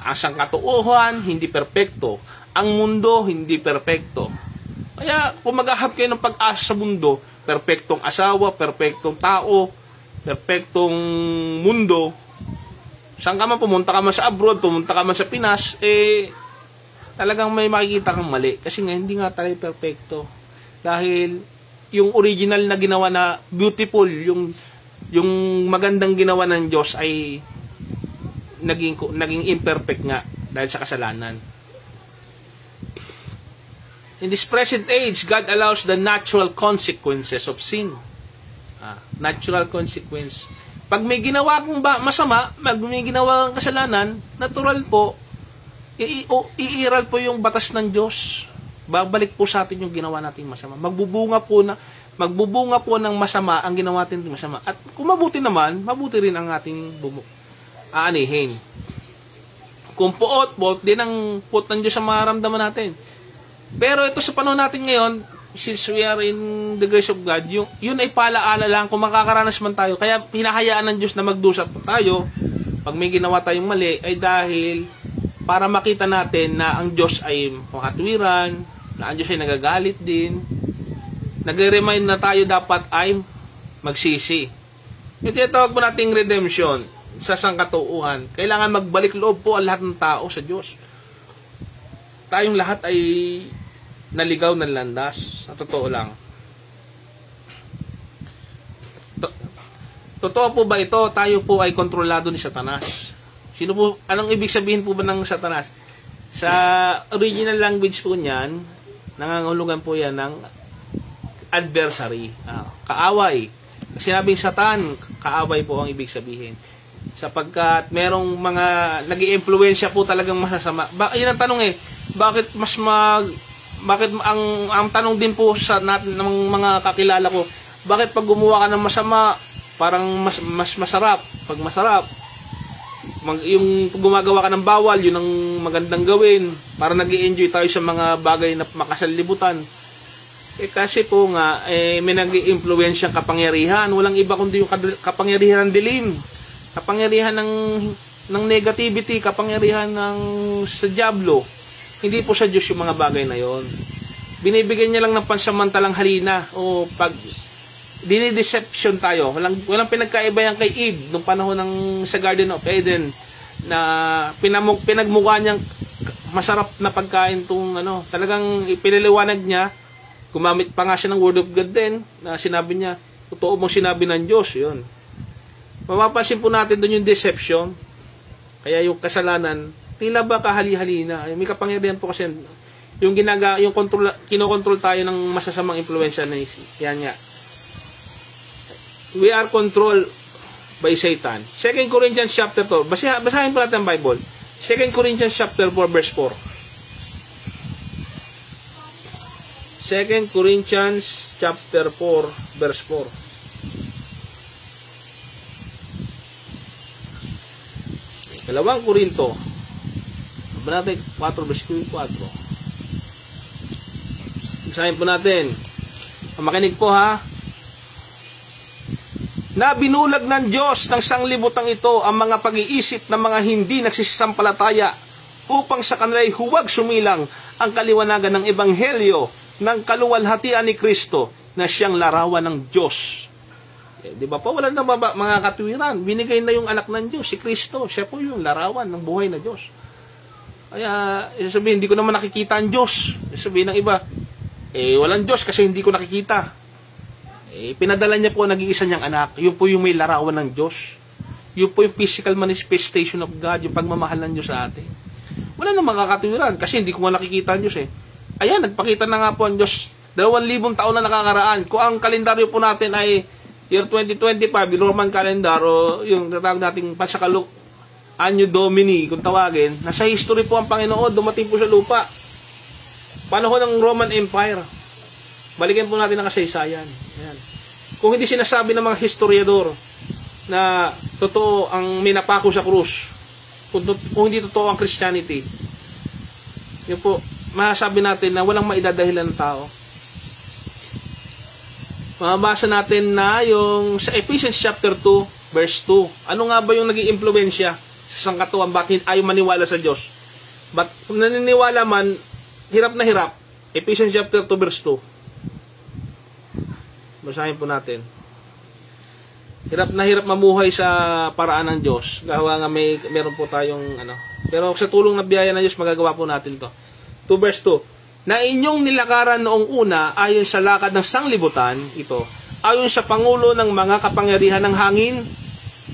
ang sangkatuuhan, hindi perpekto. Ang mundo, hindi perpekto. Kaya, kung maghahap kayo ng pag-asa sa mundo, perpektong asawa, perpektong tao, perpektong mundo, saan ka man, pumunta ka man sa abroad, pumunta ka man sa Pinas, talagang may makikita kang mali. Kasi nga, hindi nga tayo perpekto. Dahil, yung original na ginawa na beautiful, yung magandang ginawa ng Diyos ay naging imperfect nga dahil sa kasalanan. In this present age, God allows the natural consequences of sin. Natural consequence. Pag may ginawa kong masama, may ginawa kang kasalanan, natural po, iiral po yung batas ng Diyos. Babalik po sa atin yung ginawa nating masama. Magbubunga po ng masama ang ginawa natin masama. At kung mabuti naman, mabuti rin ang ating aanihin. Kung puot din ang puot ng Diyos sa maramdaman natin. Pero ito sa panahon natin ngayon, since we are in the grace of God, yun ay paalaala lang kung makakaranas man tayo. Kaya hinahayaan ng Diyos na magdusa po tayo pag may ginawa tayong mali ay dahil para makita natin na ang Diyos ay makatwiran, na ang Diyos ay nagagalit din. Nag-remind na tayo dapat ay magsisi. Yung tinatawag po nating redemption sa sangkatauhan. Kailangan magbalik loob po ang lahat ng tao sa Diyos. Tayong lahat ay naligaw ng landas. Sa totoo lang. Totoo po ba ito? Tayo po ay kontrolado ni Satanas. Anong ibig sabihin po ba ng Satanas? Sa original language po niyan, nangangahulugan po yan ng adversary. Kaaway. Sinabing Satan, kaaway po ang ibig sabihin. Sapagkat merong mga nag-i-impluwensya po talagang masasama. Yun ang tanong bakit ang tanong din po sa natin ng mga kakilala ko, bakit pag gumawa ka ng masama, parang mas masarap? Pag masarap, yung gumagawa ka ng bawal, yun ang magandang gawin. Para nag-i-enjoy tayo sa mga bagay na makasalibutan. Kasi po nga, may nag-i-impluwensyang kapangyarihan. Walang iba kundi yung kapangyarihan ng dilim. Kapangyarihan ng negativity, kapangyarihan sa dyablo. Hindi po sa Diyos yung mga bagay na yon. Binibigyan niya lang ng pansamantalang halina o pag dinideception tayo. Walang pinagkaiba yan kay Eve nung panahon sa Garden of Eden na pinagmukha niyang masarap na pagkain talagang ipiniliwanag niya. Gumamit pa nga siya ng Word of God din na sinabi niya, totoo mong sinabi ng Diyos. Yun. Mapapansin po natin doon yung deception. Kaya yung kasalanan, tila ba kahali-halina. May kapangyarihan po kasi yung kinokontrol tayo ng masasamang impluwensya na yan nga. We are controlled by Satan. 2 Corinthians chapter 2. Basahin po natin ang Bible. 2 Corinthians chapter 4 verse 4. 2 Corinthians chapter 4 verse 4. 2 Korinto. Natin 4 verse 4. Basahin po natin. Makinig po ha. Na binulag ng Diyos ng sanglibutang ito ang mga pag-iisip ng mga hindi nagsisampalataya upang sa kanila'y huwag sumilang ang kaliwanagan ng Ebanghelyo ng kaluwalhatian ni Kristo na siyang larawan ng Diyos. Di ba po? Wala na mga katwiran. Binigay na yung anak ng Diyos, si Kristo. Siya po yung larawan ng buhay na Diyos. Kaya, sabihin, hindi ko naman nakikita ang Diyos. Sabihin ng iba, walang Diyos kasi hindi ko nakikita. Pinadala niya po ang nag-iisa niyang anak. Yun po yung may larawan ng Diyos. Yun po yung physical manifestation of God, yung pagmamahal ng Diyos sa atin. Wala na makakatwiran kasi hindi ko nga nakikita ang Diyos Ayan, nagpakita na nga po ang Diyos. 2,000 taon na nakakaraan. Kung ang kalendaryo po natin ay year 2025, yung Roman calendar o yung tatawag nating Pasakaluk, Anno Domini, kung tawagin, nasa history po ang Panginoon, dumating po sa lupa. Panahon ng Roman Empire. Balikan po natin ang kasaysayan. Ayan. Kung hindi sinasabi ng mga historiador na totoo ang minapako sa krus, kung hindi totoo ang Christianity, yun po, masasabi natin na walang maidadahilan ng tao. Mabasa natin na yung sa Ephesians chapter 2, verse 2. Ano nga ba yung nag-i-impluwensya sa sangkatuan? Bakit ayaw maniwala sa Diyos? But kung naniniwala man, hirap na hirap. Ephesians chapter 2, verse 2. Basahin po natin. Hirap na hirap mamuhay sa paraan ng Diyos. Gawa nga meron po tayong Pero sa tulong na biyaya ng Diyos, magagawa po natin to. 2 verse 2. Na inyong nilakaran noong una ayon sa lakad ng sanglibutan, ito, ayon sa pangulo ng mga kapangyarihan ng hangin,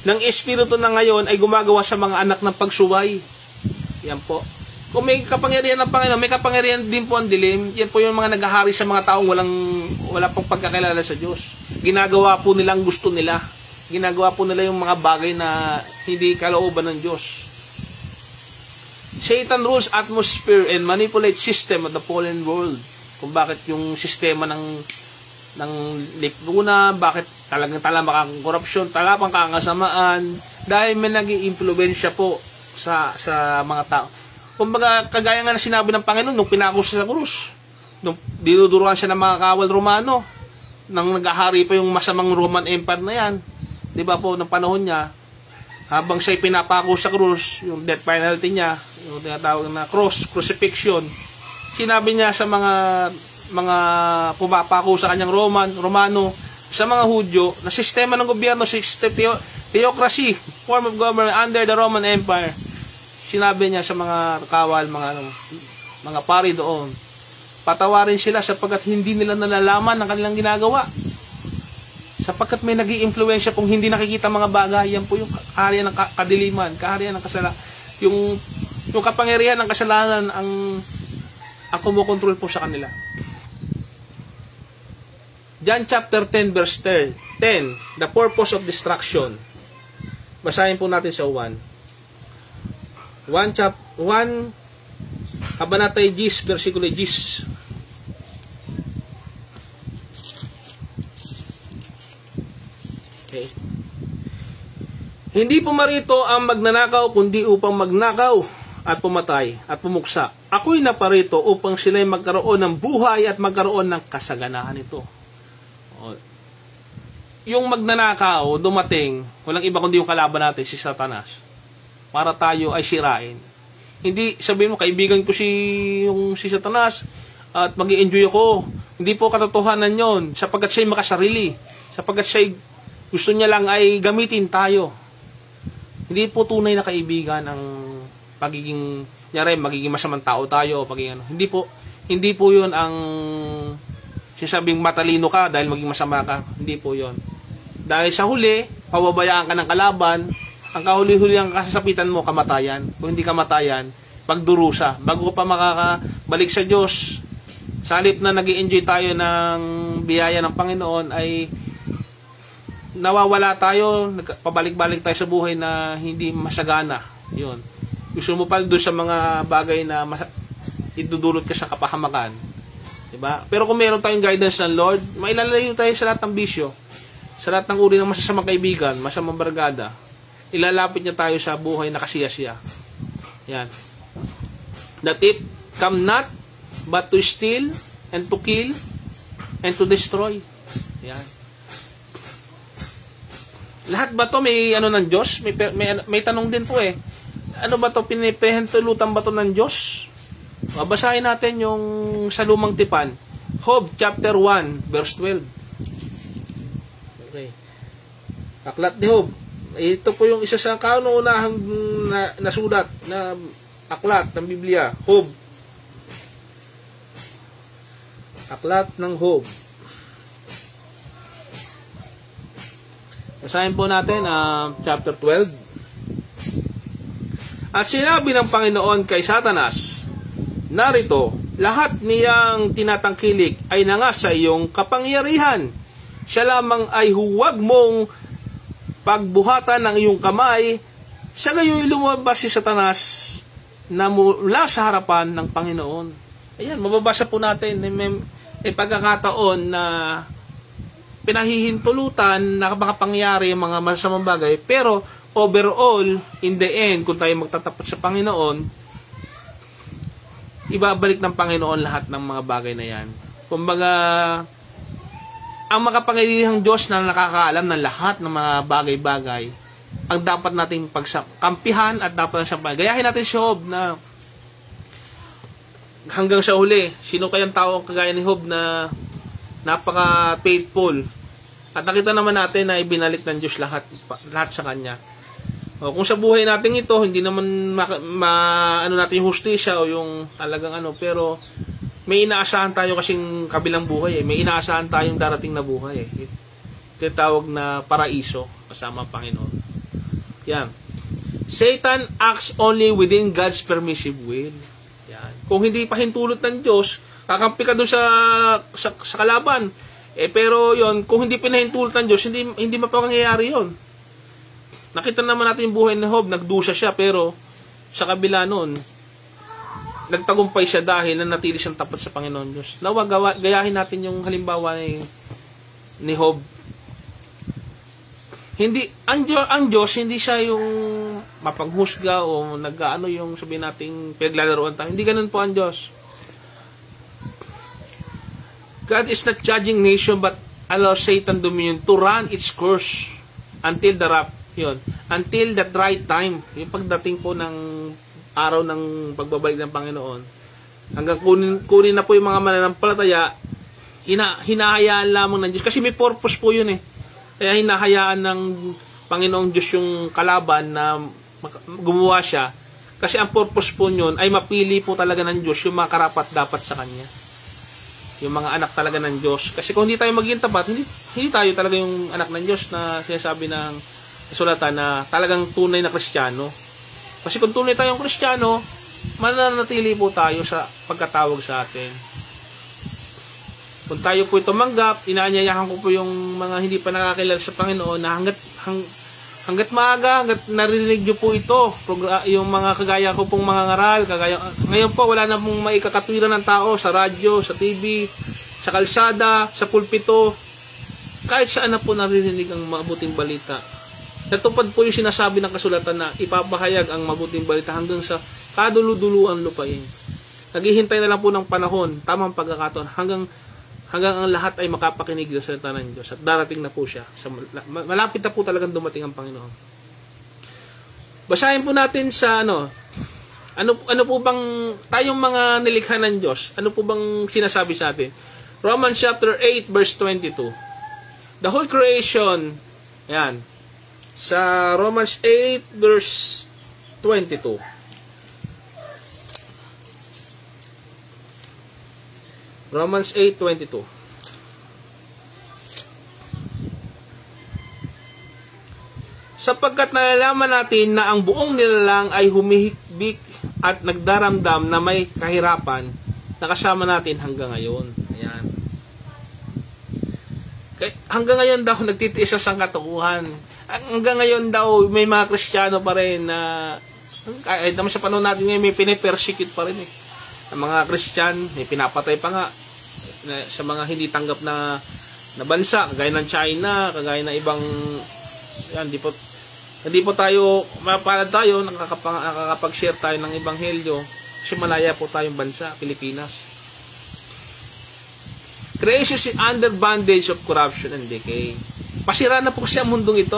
ng Espiritu na ngayon ay gumagawa sa mga anak ng pagsuway. Yan po. Kung may kapangyarihan ng Panginoon, may kapangyarihan din po ang dilim. Yan po yung mga naghahari sa mga taong wala pong pagkakilala sa Diyos. Ginagawa po nilang gusto nila. Ginagawa po nila yung mga bagay na hindi kalooban ng Diyos. Satan rules atmosphere and manipulates system of the fallen world. Kung bakit yung sistema ng lipunan, bakit talagang talamak ang korupsyon, talapang kasamaan, dahil may nag-i-impluwensya po sa mga tao. Kumbaga, kagaya nga na sinabi ng Panginoon nung pinako siya sa krus, nung dinuduruan siya ng mga kawal Romano, nang naghahari pa yung masamang Roman Empire na yan, di ba po, ng panahon niya, habang siya'y pinapako sa krus, yung death penalty niya, yung tinatawag na crucifixion, sinabi niya sa mga pumapako sa kanyang Romano, sa mga Hudyo, na sistema ng gobyerno, theocracy, form of government under the Roman Empire. Sinabi niya sa mga kawal, mga pari doon, patawarin sila sapagkat hindi nila nalalaman ang kanilang ginagawa. Sapagkat may nag-i-impluwensya kung hindi nakikita mga bagay, yan po yung kaharian ng kadiliman, kaharian ng kasalanan. Yung kapangyarihan ng kasalanan ang kumokontrol po sa kanila. John chapter 10 verse 10, the purpose of destruction. Basahin po natin sa 1 Kabanatay 10, versikulo 10. Okay. Hindi pumarito ang magnanakaw, kundi upang magnakaw at pumatay at pumuksa. Ako'y naparito upang sila'y magkaroon ng buhay at magkaroon ng kasaganahan ito. Yung magnanakaw, dumating, walang iba kundi yung kalaban natin, si Satanas, para tayo ay sirain. Hindi sabihin mo, kaibigan ko si Satanas at mag-i-enjoy ako. Hindi po katotohanan yon, sapagkat siya'y makasarili, sapagkat siya'y gusto niya lang ay gamitin tayo. Hindi po tunay na kaibigan ang magiging masamang tao tayo, hindi po yun ang sinasabing matalino ka dahil maging masama ka. Hindi po yun. Dahil sa huli, pababayaan ka ng kalaban, ang kahuli-huli ang kasasapitan mo, kamatayan. Kung hindi kamatayan, pagdurusa. Bago pa makakabalik sa Diyos, sa halip na nag-i-enjoy tayo ng biyaya ng Panginoon, ay nawawala tayo, pabalik-balik tayo sa buhay na hindi masagana. Yun. Gusto mo pa doon sa mga bagay na idudulot ka sa kapahamakan. Diba? Pero kung meron tayong guidance ng Lord, mailalayo tayo sa lahat ng bisyo, sa lahat ng uri ng masasamang kaibigan, masamang barkada. Ilalapit niya tayo sa buhay na kasiyasiya. Yan. The thief come not but to steal and to kill and to destroy. Yan. Lahat ba to may ng Diyos? May tanong din po eh. Ano ba to? Pinipehentulutan ba to ng Diyos? Basahin natin yung sa lumang tipan. Job chapter 1 verse 12. Okay. Aklat ni Job. Ito po yung isa sa kauna-unahang nasulat na aklat ng Biblia. Job. Aklat ng Job. Basahin po natin chapter 12. At sinabi ng Panginoon kay Satanas, narito, lahat niyang tinatangkilik ay nangasa iyong kapangyarihan. Siya lamang ay huwag mong pagbuhatan ng iyong kamay. Sa gayoy lumabas si Satanas na mula sa harapan ng Panginoon. Ayan, mababasa po natin. May pagkakataon na pinahihintulutan na makapangyari ang mga masamang bagay, pero overall, in the end, kung tayo magtatapat sa Panginoon, ibabalik ng Panginoon lahat ng mga bagay na yan. Kumbaga, ang makapangyarihang Diyos na nakakaalam ng lahat ng mga bagay-bagay, ang dapat nating pagkampihan at dapat natin siyang gayahin natin si Job na hanggang sa huli, sino kayang tao kagaya ni Job na napaka-faithful? At nakita naman natin na ibinalik ng Diyos lahat sa Kanya. O, kung sa buhay natin ito, hindi naman natin yung hustisya o yung talagang pero may inaasahan tayo kasing kabilang buhay. May inaasahan tayong darating na buhay. Tinatawag na paraiso kasama ang Panginoon. Yan. Satan acts only within God's permissive will. Kung hindi pahintulot ng Diyos, kakampi ka doon sa kalaban. Pero yon, kung hindi pinahintulot ng Diyos, hindi mapangyayari yon. Nakita naman natin yung buhay ni Job, nagdusa siya, pero sa kabila noon, nagtagumpay siya dahil nanatili siyang tapat sa Panginoon Diyos. Nawa, gayahin natin yung halimbawa ni Job. Hindi, ang Diyos, hindi siya yung mapanghusga o nag-ano yung sabihin nating pinaglalaroan tayo. Hindi ganun po ang Diyos. God is not judging nation but allow Satan dominion to run its course until the wrath. Yun. Until that right time. Yung pagdating po ng araw ng pagbabalik ng Panginoon. Hanggang kunin na po yung mga mananampalataya, hinahayaan lamang ng Diyos. Kasi may purpose po yun eh. Kaya hinahayaan ng Panginoong Diyos yung kalaban na gumawa siya. Kasi ang purpose po yun ay mapili po talaga ng Diyos yung mga karapat-dapat sa Kanya. Yung mga anak talaga ng Diyos. Kasi kung hindi tayo maging tapat, hindi tayo talaga yung anak ng Diyos na sinasabi ng kasulatan na talagang tunay na Kristiyano. Kasi kung tunay tayong Kristiyano, mananatili po tayo sa pagkatawag sa atin. Kung tayo po tumanggap, inaanyayahan ko po yung mga hindi pa nakakilala sa Panginoon na hanggat maaga, hanggat narinig nyo po ito, yung mga kagaya ko pong mga ngaral, ngayon po wala na pong maikakatwiran ng tao sa radyo, sa TV, sa kalsada, sa pulpito, kahit saan na po narinig ang mabuting balita. Natupad po yung sinasabi ng kasulatan na ipapahayag ang mabuting balita hanggang sa kaduluduluan lupain. Naghihintay na lang po ng panahon, tamang pagkakataon, hanggang ang lahat ay makapakinig sa salita ng Diyos at darating na po siya. Malapit na po talagang dumating ang Panginoon. Basahin po natin sa ano po bang tayong mga nilikha ng Diyos, ano po bang sinasabi sa atin? Romans chapter 8 verse 22. The whole creation, ayan, sa Romans 8 verse 22. Romans 8:22. Sapagkat nalalaman natin na ang buong nilalang ay humihikbik at nagdaramdam na may kahirapan na kasama natin hanggang ngayon. Ayan. Hanggang ngayon daw nagtitiis sa sangkatukuhan. Hanggang ngayon daw may mga Kristiyano pa rin na kahit naman sa panahon natin ngayon may pinipersecute pa rin eh. Ang mga Christian, may pinapatay pa nga sa mga hindi tanggap na bansa, kagaya ng China, kagaya ng ibang yan, hindi po tayo mapalad tayo, nakakapag-share tayo ng ebanghelyo kasi malaya po tayong bansa, Pilipinas. Creation is under bondage of corruption and decay. Pasira na po kasi ang mundong ito.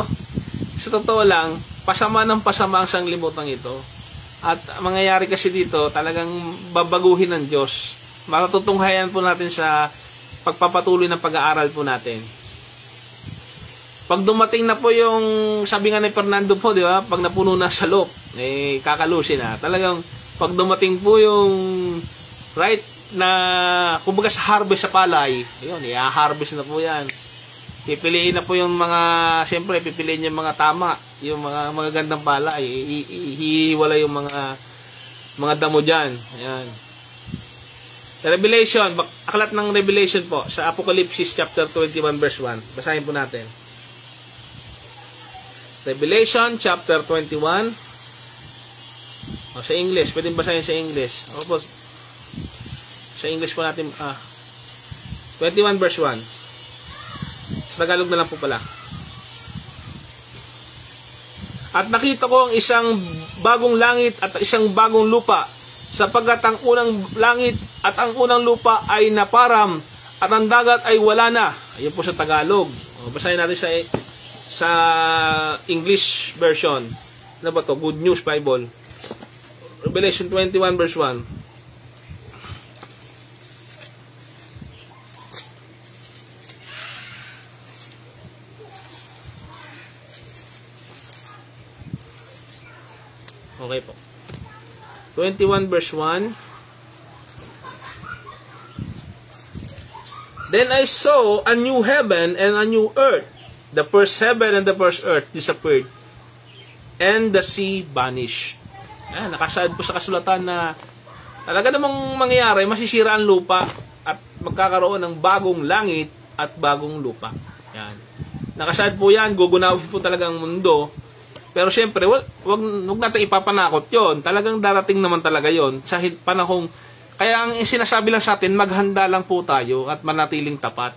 Sa totoo lang, pasama ng pasama ang sanglibutan ito. At mangyayari kasi dito, talagang babaguhin ng Diyos. Matutunghayan po natin sa pagpapatuloy ng pag-aaral po natin. Pag dumating na po yung, sabi nga ni Fernando po, di ba? Pag napuno na sa loob, kakalusin na. Talagang, pag dumating po yung, right, na, kumbaga sa harvest sa palay, yun, i-harvest na po yan. Pipiliin na po yung mga, siyempre, pipiliin yung mga tama, yung mga magagandang palay, hihiwala yung mga damo dyan. Ayan. Revelation, aklat ng Revelation po, sa Apocalypse chapter 21 verse 1. Basahin po natin. Revelation chapter 21. Sa English, pwedeng basahin sa English. Opo, sa English po natin, 21 verse 1. Sa Tagalog na lang po pala. At nakita ko ang isang bagong langit at isang bagong lupa, sapagkat ang unang langit at ang unang lupa ay naparam at ang dagat ay wala na. Ayun po sa Tagalog. Basahin natin sa English version. Ano ba to? Good News Bible. Revelation 21 verse 1. Okay po. 21 verse 1. Then I saw a new heaven and a new earth. The first heaven and the first earth disappeared, and the sea vanished. Nakasaad po sa kasulatan na Talaga namang mangyayari, masisira ang lupa at magkakaroon ng bagong langit at bagong lupa. Yan. Nakasaad po yan, gugunawin po talaga ang mundo. Pero siyempre, wag natin ipapanakot yon. Talagang darating naman talaga yon sa panahong, kaya ang sinasabi lang sa atin, maghanda lang po tayo at manatiling tapat.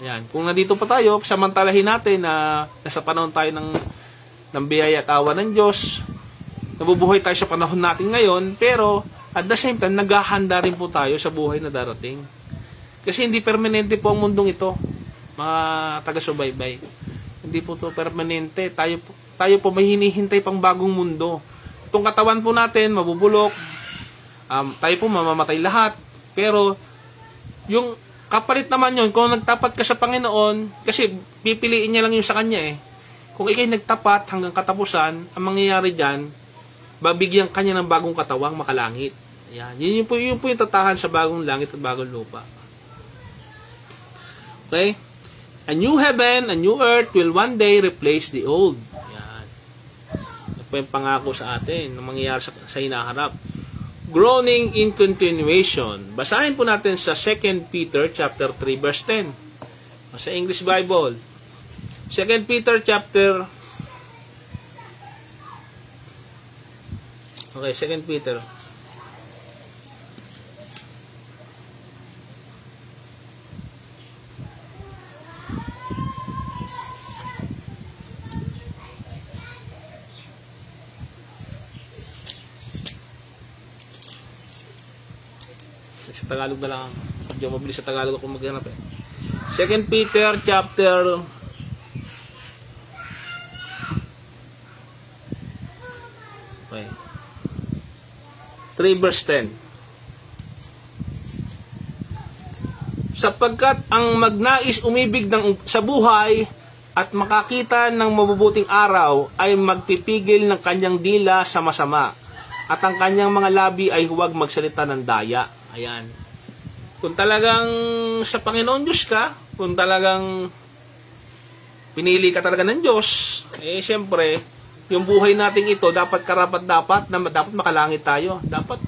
Yan. Kung nandito pa tayo, samantalahin natin na nasa panahon tayo ng biyaya at awa ng Diyos. Nabubuhay tayo sa panahon natin ngayon, pero at the same time, naghahanda rin po tayo sa buhay na darating. Kasi hindi permanente po ang mundong ito, mga taga-subaybay. Hindi po ito permanente. Tayo po may hinihintay pang bagong mundo. Itong katawan po natin, mabubulok. Tayo po mamamatay lahat. Pero, yung kapalit naman yun, kung nagtapat ka sa Panginoon, kasi pipiliin niya lang yung sa Kanya eh. Kung ikay nagtapat hanggang katapusan, ang mangyayari dyan, babigyan kanya ng bagong katawang makalangit. Yan. Yun po yung tatahan sa bagong langit at bagong lupa. Okay? A new heaven, a new earth will one day replace the old. Yan. Yan po yung pangako sa atin na mangyayari sa hinaharap. Groaning in continuation. Basahin po natin sa 2 Peter chapter 3 verse 10. Sa English Bible. 2 Peter chapter 2 Peter. Sa Tagalog na lang. Medyo mabilis sa Tagalog ako maghanap eh. 2 Peter chapter 3 verse 10. Sapagkat ang magnais umibig sa buhay at makakita ng mabubuting araw ay magpipigil ng kanyang dila sa masama at ang kanyang mga labi ay huwag magsalita ng daya. Ayan. Kung talagang sa Panginoon Diyos ka, kung talagang pinili ka talaga ng Diyos, eh siyempre, yung buhay nating ito, dapat dapat makalangit tayo. Dapat,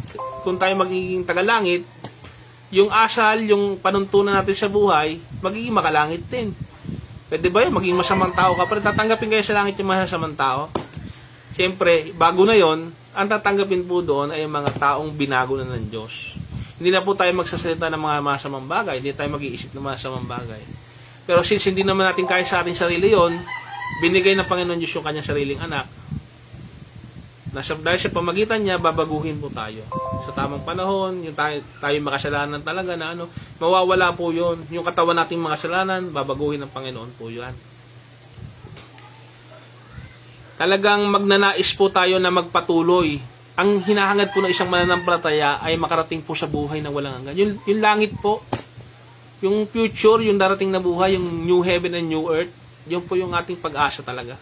kung tayo magiging tagalangit, yung asal, yung panuntunan natin sa buhay, magiging makalangit din. Pwede ba yun? Maging masamang tao ka, pero tatanggapin kayo sa langit yung masamang tao. Siyempre, bago na yon, ang tatanggapin po doon ay mga taong binago na ng Diyos. Hindi na po tayo magsasalita ng mga masamang bagay, hindi tayo mag-iisip ng masamang bagay. Pero since hindi naman natin kaya sa ating sarili yon, binigay ng Panginoon Diyos yung kanyang sariling anak. Dahil sa pamagitan niya, babaguhin po tayo. Sa tamang panahon, yung tayo makasalanan talaga na mawawala po yun. Yung katawan nating makasalanan, babaguhin ng Panginoon po yan. Talagang magnanais po tayo na magpatuloy. Ang hinahangad po ng isang mananampalataya ay makarating po sa buhay na walang hanggan. Yung langit po, yung future, yung darating na buhay, yung new heaven and new earth, yun po yung ating pag-asa talaga.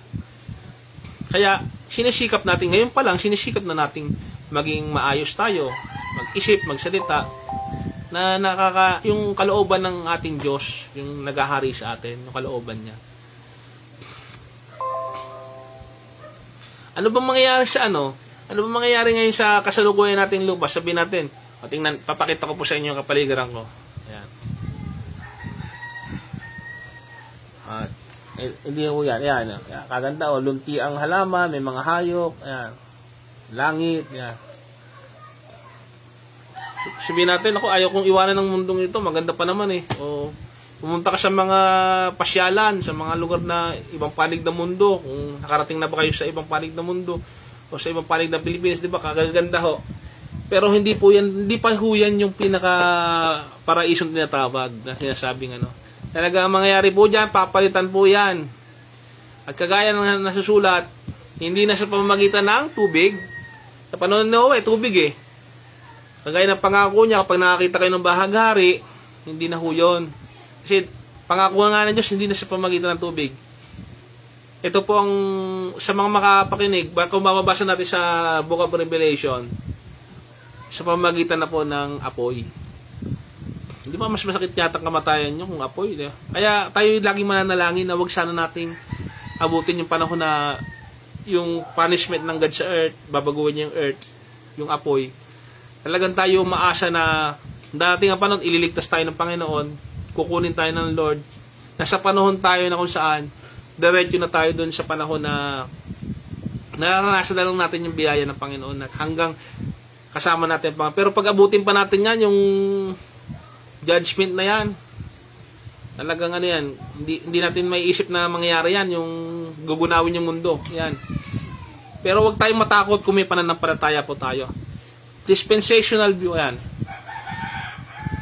Kaya, sinisikap natin, ngayon pa lang, sinisikap na nating maging maayos tayo, mag-isip, magsalita, na yung kalooban ng ating Diyos, yung naghahari sa atin, yung kalooban niya. Ano bang mangyayari sa Ano bang mangyayari ngayon sa kasalukuyan nating lupa? Sabihin natin, tingnan, papakita ko po sa inyo yung kapaligiran ko. Ayan. At hindi ko yan. Ayan. Kaganda o. Lunti ang halaman. May mga hayop. Ayan. Langit. Ayan. Sabihin natin, ako, ayaw kong iwanan ng mundong ito. Maganda pa naman eh. O, pumunta ka sa mga pasyalan, sa mga lugar na ibang panig ng mundo. Kung nakarating na ba kayo sa ibang panig ng mundo o sa ibang panig ng Pilipinas, di ba? Kagaganda ho. Pero hindi po yan, hindi pa ho yan yung pinaka-paraisong tinatawag na sinasabing Talaga ang mangyayari po dyan, papalitan po yan. At kagaya ng nasusulat, hindi na sa pamamagitan ng tubig. Sa panahon ni Noe, tubig eh. Kagaya ng pangako niya, kapag nakakita kayo ng bahaghari, hindi na ho yun. Kasi pangako nga ng Diyos, hindi na sa pamamagitan ng tubig. Ito po ang, sa mga makapakinig, kung mababasa natin sa Book of Revelation, sa pamamagitan na po ng apoy. Hindi ba mas masakit yata kamatayan nyo kung apoy? Diba? Kaya tayo laging mananalangin na wag sana nating abutin yung panahon na yung punishment ng God sa earth, babaguhin yung earth, yung apoy. talagang tayo umaasa na dating ang panahon, ililigtas tayo ng Panginoon, kukunin tayo ng Lord. Nasa panahon tayo na kung saan, diretso na tayo dun sa panahon na naranasan na lang natin yung biyaya ng Panginoon at hanggang kasama natin pa. Pero pag abutin pa natin yan, yung judgment na yan, talagang ano yan, hindi natin may isip na mangyayari yan, yung gugunawin yung mundo. Yan. Pero wag tayong matakot kung may pananampalataya po tayo. Dispensational view yan.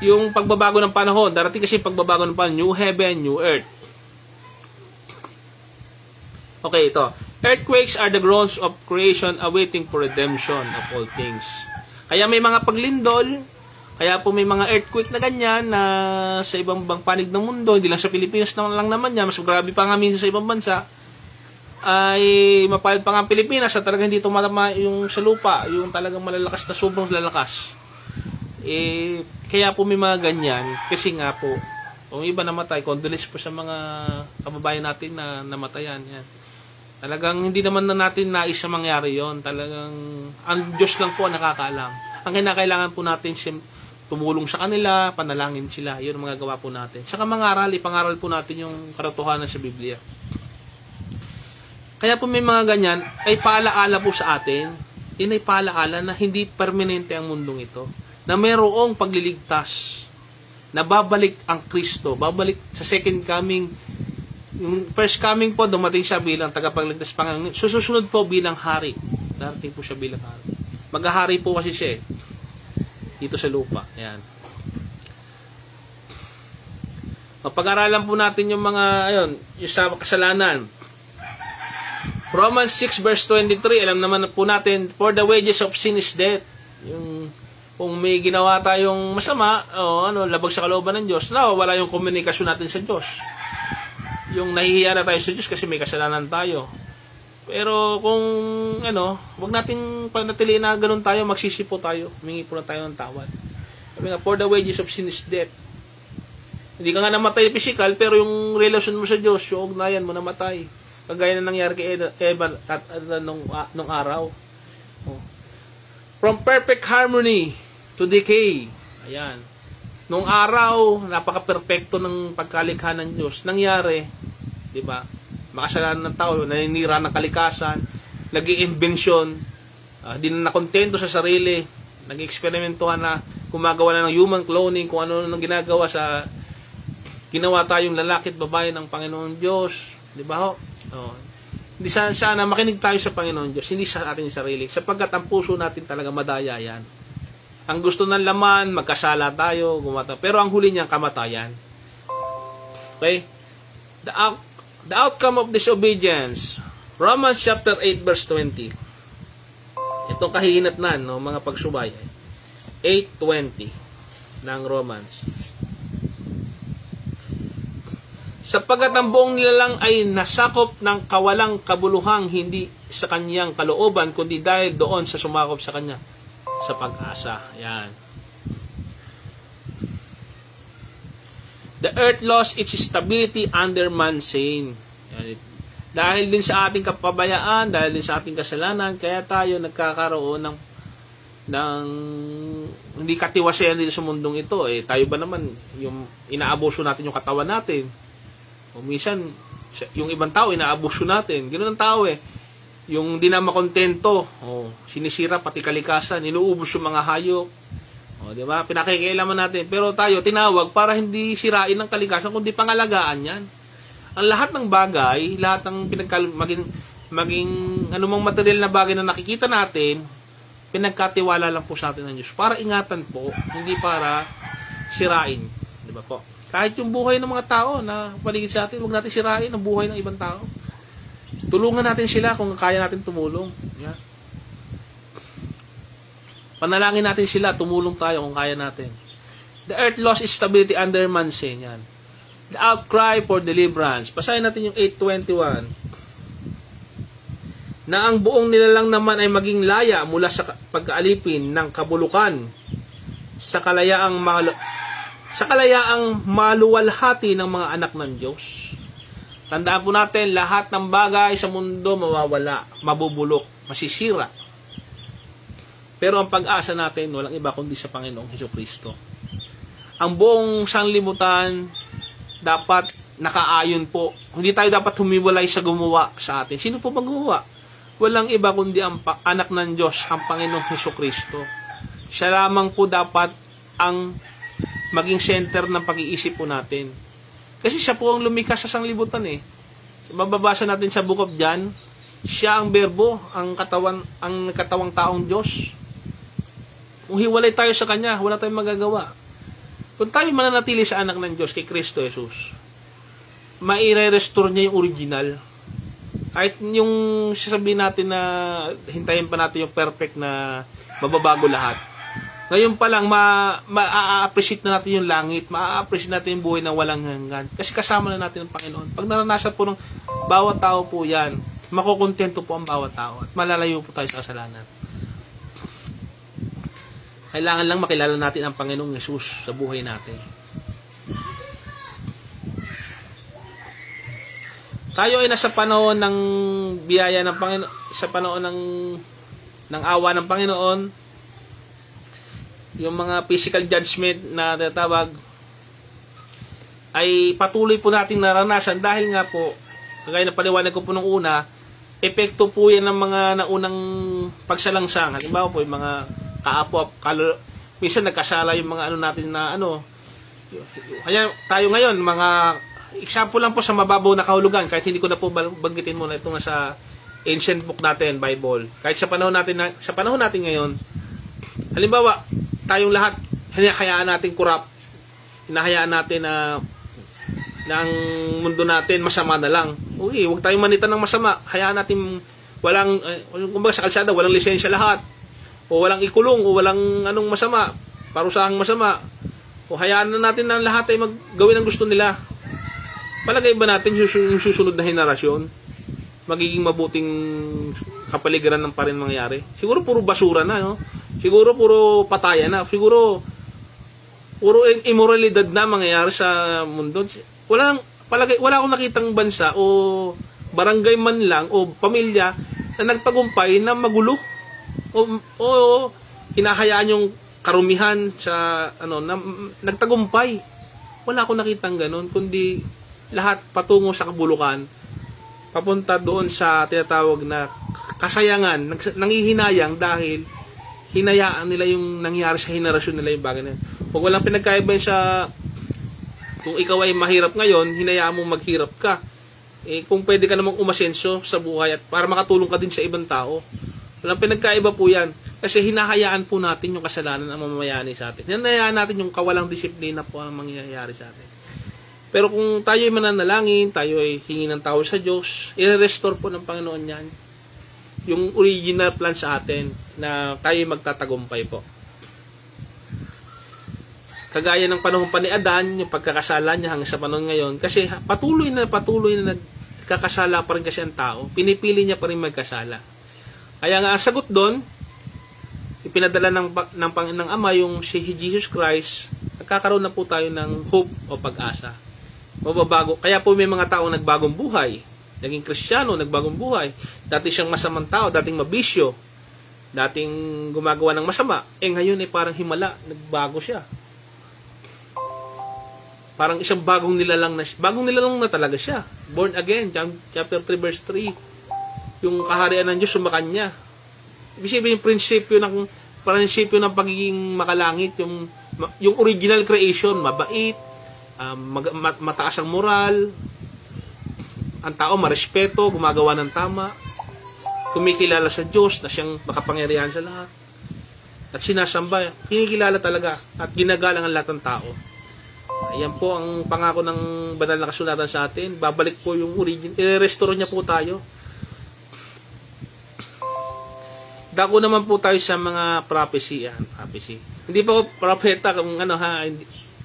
Yung pagbabago ng panahon, darating kasi pagbabago ng panahon, new heaven, new earth. Okay, ito. Earthquakes are the groans of creation awaiting for redemption of all things. Kaya may mga paglindol, kaya po may mga earthquake na ganyan na sa ibang panig ng mundo, hindi lang sa Pilipinas lang naman yan, mas grabe pa nga minsan sa ibang bansa, ay mapalad pa nga ang Pilipinas at talagang hindi tumatama yung sa lupa, yung talagang malalakas na sobrang lalakas. Kaya po may mga ganyan, kasi nga po, kung iba namatay, condolence po sa mga kababayan natin na namatayan. Yan. Talagang hindi naman na natin nais na mangyari yon. Talagang ang Diyos lang po ang nakakaalam. Ang kinakailangan po natin tumulong sa kanila, panalangin sila. Yun ang mga gawa po natin. Saka ipangaral po natin yung katotohanan sa Biblia. Kaya po may mga ganyan, ay paalaala po sa atin, ay paalaala na hindi permanente ang mundong ito. Na mayroong pagliligtas, na babalik ang Kristo, babalik sa second coming. Yung first coming po, dumating siya bilang tagapagligtas Panginoon. Susunod po bilang hari. Darating po siya bilang hari. Maghahari po kasi siya dito sa lupa. Ayan. Mapag-aralan po natin yung mga, yung sa kasalanan. Romans 6 verse 23, alam naman po natin, for the wages of sin is death. Yung, kung may ginawa tayong masama, labag sa kalooban ng Diyos, wala yung komunikasyon natin sa Diyos. Yung nahihiya na tayo sa Diyos kasi may kasalanan tayo. Pero kung wag nating panatiliin na ganun tayo, magsisipo tayo, humingi po na tayo ng tawad. Sabi nga, for the wages of sin is death. Hindi ka nga namatay physical, pero yung relasyon mo sa Diyos, yung ugnayan mo namatay. Kagaya na nangyari kay Eva at nung araw. From perfect harmony to decay. Ayan. Nung araw, napaka-perfecto ng pagkalikha ng Diyos. Nangyari, di ba? Makasalanan ng tao, naninira ng kalikasan, nag-i-invention, di na nakontento sa sarili, nag-eksperimentuhan na gumagawa na ng human cloning, kung ano nang ginagawa sa ginawa tayong lalaki at babae ng Panginoon Diyos. Di ba ho? Hindi sana makinig tayo sa Panginoon Diyos, hindi sa ating sarili, sapagkat ang puso natin talaga madaya yan. Ang gusto ng laman, magkasala tayo, pero ang huli niyang kamatayan. Okay? The outcome of disobedience. Romans chapter 8 verse 20. Itong kahihinatnan, mga pagsubay. 8:20 ng Romans. Sapagkat ang buong nilalang ay nasakop ng kawalang kabuluhang hindi sa kanyang kalooban, kundi dahil doon sa sumakop sa kanya sa pag-asa. Yan. The earth lost its stability under man's sin. Yan. Dahil din sa ating kapabayaan, dahil din sa ating kasalanan, kaya tayo nagkakaroon ng hindi katiwasayan dito sa mundong ito. Tayo ba naman, yung inaabuso natin yung katawan natin. O minsan, yung ibang tao, inaabuso natin. Ganoon ang tao yung di na makontento, sinisira pati kalikasan, inuubos yung mga hayop, di ba? Pinakikialaman natin. Pero tayo, tinawag para hindi sirain ng kalikasan, kundi pangalagaan yan. Ang lahat ng bagay, lahat ng maging anumang material na bagay na nakikita natin, pinagkatiwala lang po sa atin ng Diyos. Para ingatan po, hindi para sirain. Di ba po? Kahit yung buhay ng mga tao na paligid sa atin, huwag natin sirain ang buhay ng ibang tao. Tulungan natin sila kung kaya natin tumulong. Yan. Panalangin natin sila, tumulong tayo kung kaya natin. The earth lost its stability under man's sin. Yan. The outcry for deliverance. Basahin natin yung 8:21. Na ang buong nilalang naman ay maging laya mula sa pagkaalipin ng kabulukan sa kalayaang maluwalhati ng mga anak ng Diyos. Tandaan po natin, lahat ng bagay sa mundo mawawala, mabubulok, masisira. Pero ang pag-asa natin, walang iba kundi sa Panginoong Hesukristo. Ang buong sanlibutan dapat nakaayon po. Hindi tayo dapat humiwalay sa gumawa sa atin. Sino po bang gumawa? Walang iba kundi ang anak ng Diyos, ang Panginoong Hesukristo. Siya lamang po dapat ang maging center ng pag-iisip po natin. Kasi siya po ang lumikha sa sanglibutan eh. Mababasa natin sa Book of John, siya ang berbo, ang katawang taong Diyos. Kung hiwalay tayo sa Kanya, wala tayong magagawa. Kung tayo mananatili sa anak ng Diyos, kay Kristo Jesus, maire-restore niya yung original. Kahit yung sasabihin natin na hintayin pa natin yung perfect na mababago lahat. Ngayon pa lang, ma-appreciate na natin yung langit, ma-appreciate natin yung buhay na walang hanggan. Kasi kasama na natin ang Panginoon. Pag naranasan po ng bawat tao po yan, makukontento po ang bawat tao at malalayo po tayo sa kasalanan. Kailangan lang makilala natin ang Panginoong Yesus sa buhay natin. Tayo ay nasa panahon ng biyaya ng Panginoon, sa panahon ng awa ng Panginoon. Yung mga physical judgment na tatawag ay patuloy po nating naranasan dahil nga po, kagaya na paliwanag ko po nung una, epekto po yan ng mga naunang pagsalangsang. Halimbawa po yung mga minsan nagkasala yung mga natin na kaya tayo ngayon, mga example lang po sa mababaw na kahulugan, kahit hindi ko na po banggitin muna ito nga sa ancient book natin, Bible. Kahit sa panahon natin ngayon, halimbawa, tayong lahat, hinahayaan natin corrupt, hinahayaan natin na ang mundo natin masama na lang. Uy, huwag tayong manita ng masama. Hayaan natin kumbaga sa kalsada, walang lisensya lahat. O walang ikulong, o walang anong masama, parusahang masama. O hayaan na natin na lahat ay maggawin ang gusto nila. Palagay ba natin yung susunod na henerasyon magiging mabuting kapaligiran ng pa rin mangyari? Siguro puro basura na, no? Siguro puro patayan na. Siguro puro immoralidad na mangyayari sa mundo. Wala akong nakitang bansa o barangay man lang o pamilya na nagtagumpay na magulo o hinahayaan yung karumihan sa na nagtagumpay. Wala akong nakitang ganun, kundi lahat patungo sa kabulukan, papunta doon sa tinatawag na kasayangan, nangihinayang dahil hinayaan nila yung nangyari sa henerasyon nila yung bagay na yun. Huwag walang pinagkaiba sa kung ikaw ay mahirap ngayon, hinayaan mong maghirap ka. Kung pwede ka namang umasenso sa buhay at para makatulong ka din sa ibang tao. Walang pinagkaiba po yan. Kasi hinahayaan po natin yung kasalanan ang mamamayani sa atin. Hinahayaan natin yung kawalang disiplina po ang mangyayari sa atin. Pero kung tayo ay mananalangin, tayo ay hingi ng tawad sa Diyos, i-restore po ng Panginoon yan yung original plan sa atin na tayo ay magtatagumpay po. Kagaya ng panahon pa ni Adan, yung pagkakasala niya hanggang sa panahon ngayon, kasi patuloy na nagkakasala pa rin kasi ang tao, pinipili niya pa rin magkasala. Kaya nga ang sagot doon, ipinadala ng Ama yung si Jesus Christ, nagkakaroon na po tayo ng hope o pag-asa. Mababago. Kaya po may mga tao nagbagong buhay. Naging Kristiyano, nagbagong buhay. Dati siyang masamang tao, dating mabisyo, dating gumagawa ng masama. Ngayon ay parang himala, nagbago siya. Parang isang bagong nilalang na talaga siya. Born again, chapter 3 verse 3. Yung kaharian ng Diyos sumakanya. Ibig sabihin yung prinsipyo ng pagiging makalangit, yung original creation, mabait, mataas ang moral, ang tao marespeto, gumagawa ng tama, kumikilala sa Diyos na siyang makapangyarihan sa lahat, at sinasamba, kinikilala talaga at ginagalang ang lahat ng tao. Ayan po ang pangako ng banal na kasulatan sa atin. Babalik po yung origin, i-restore niya po tayo. Dako naman po tayo sa mga prophecy. Hindi pa ako propeta kung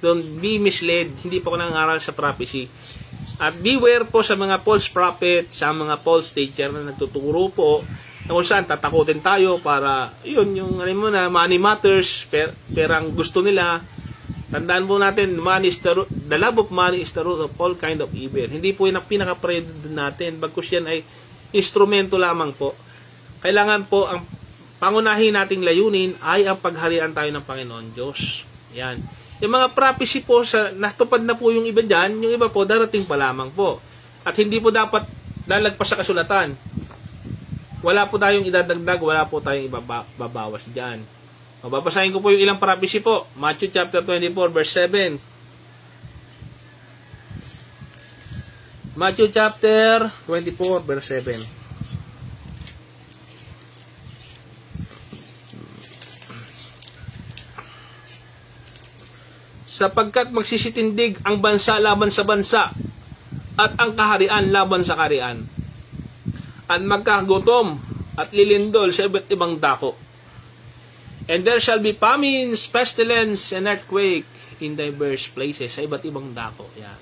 don't be misled. Hindi pa ako nangangaral sa prophecy. At beware po sa mga false prophet, sa mga false teacher na nagtuturo po na kung saan tatakutin tayo para yung money matters, pero ang gusto nila. Tandaan po natin, the love of money is the root of all kind of evil. Hindi po yun ang pinaka-priority natin. Bagkus yan ay instrumento lamang po. Kailangan po ang pangunahin nating layunin ay ang pagharian tayo ng Panginoon Diyos. Yan. Yung mga prophecy po, natupad na po yung iba dyan, yung iba po, darating pa lamang po. At hindi po dapat lalagpas sa kasulatan. Wala po tayong idadagdag, wala po tayong ibabawas dyan. Mababasahin ko po yung ilang prophecy po. Matthew chapter 24, verse 7. Matthew chapter 24, verse 7. Sapagkat magsisitindig ang bansa laban sa bansa at ang kaharian laban sa kaharian. At magkagutom at lilindol sa iba't ibang dako. And there shall be famines, pestilence, and earthquake in diverse places. Sa iba't ibang dako. Yan.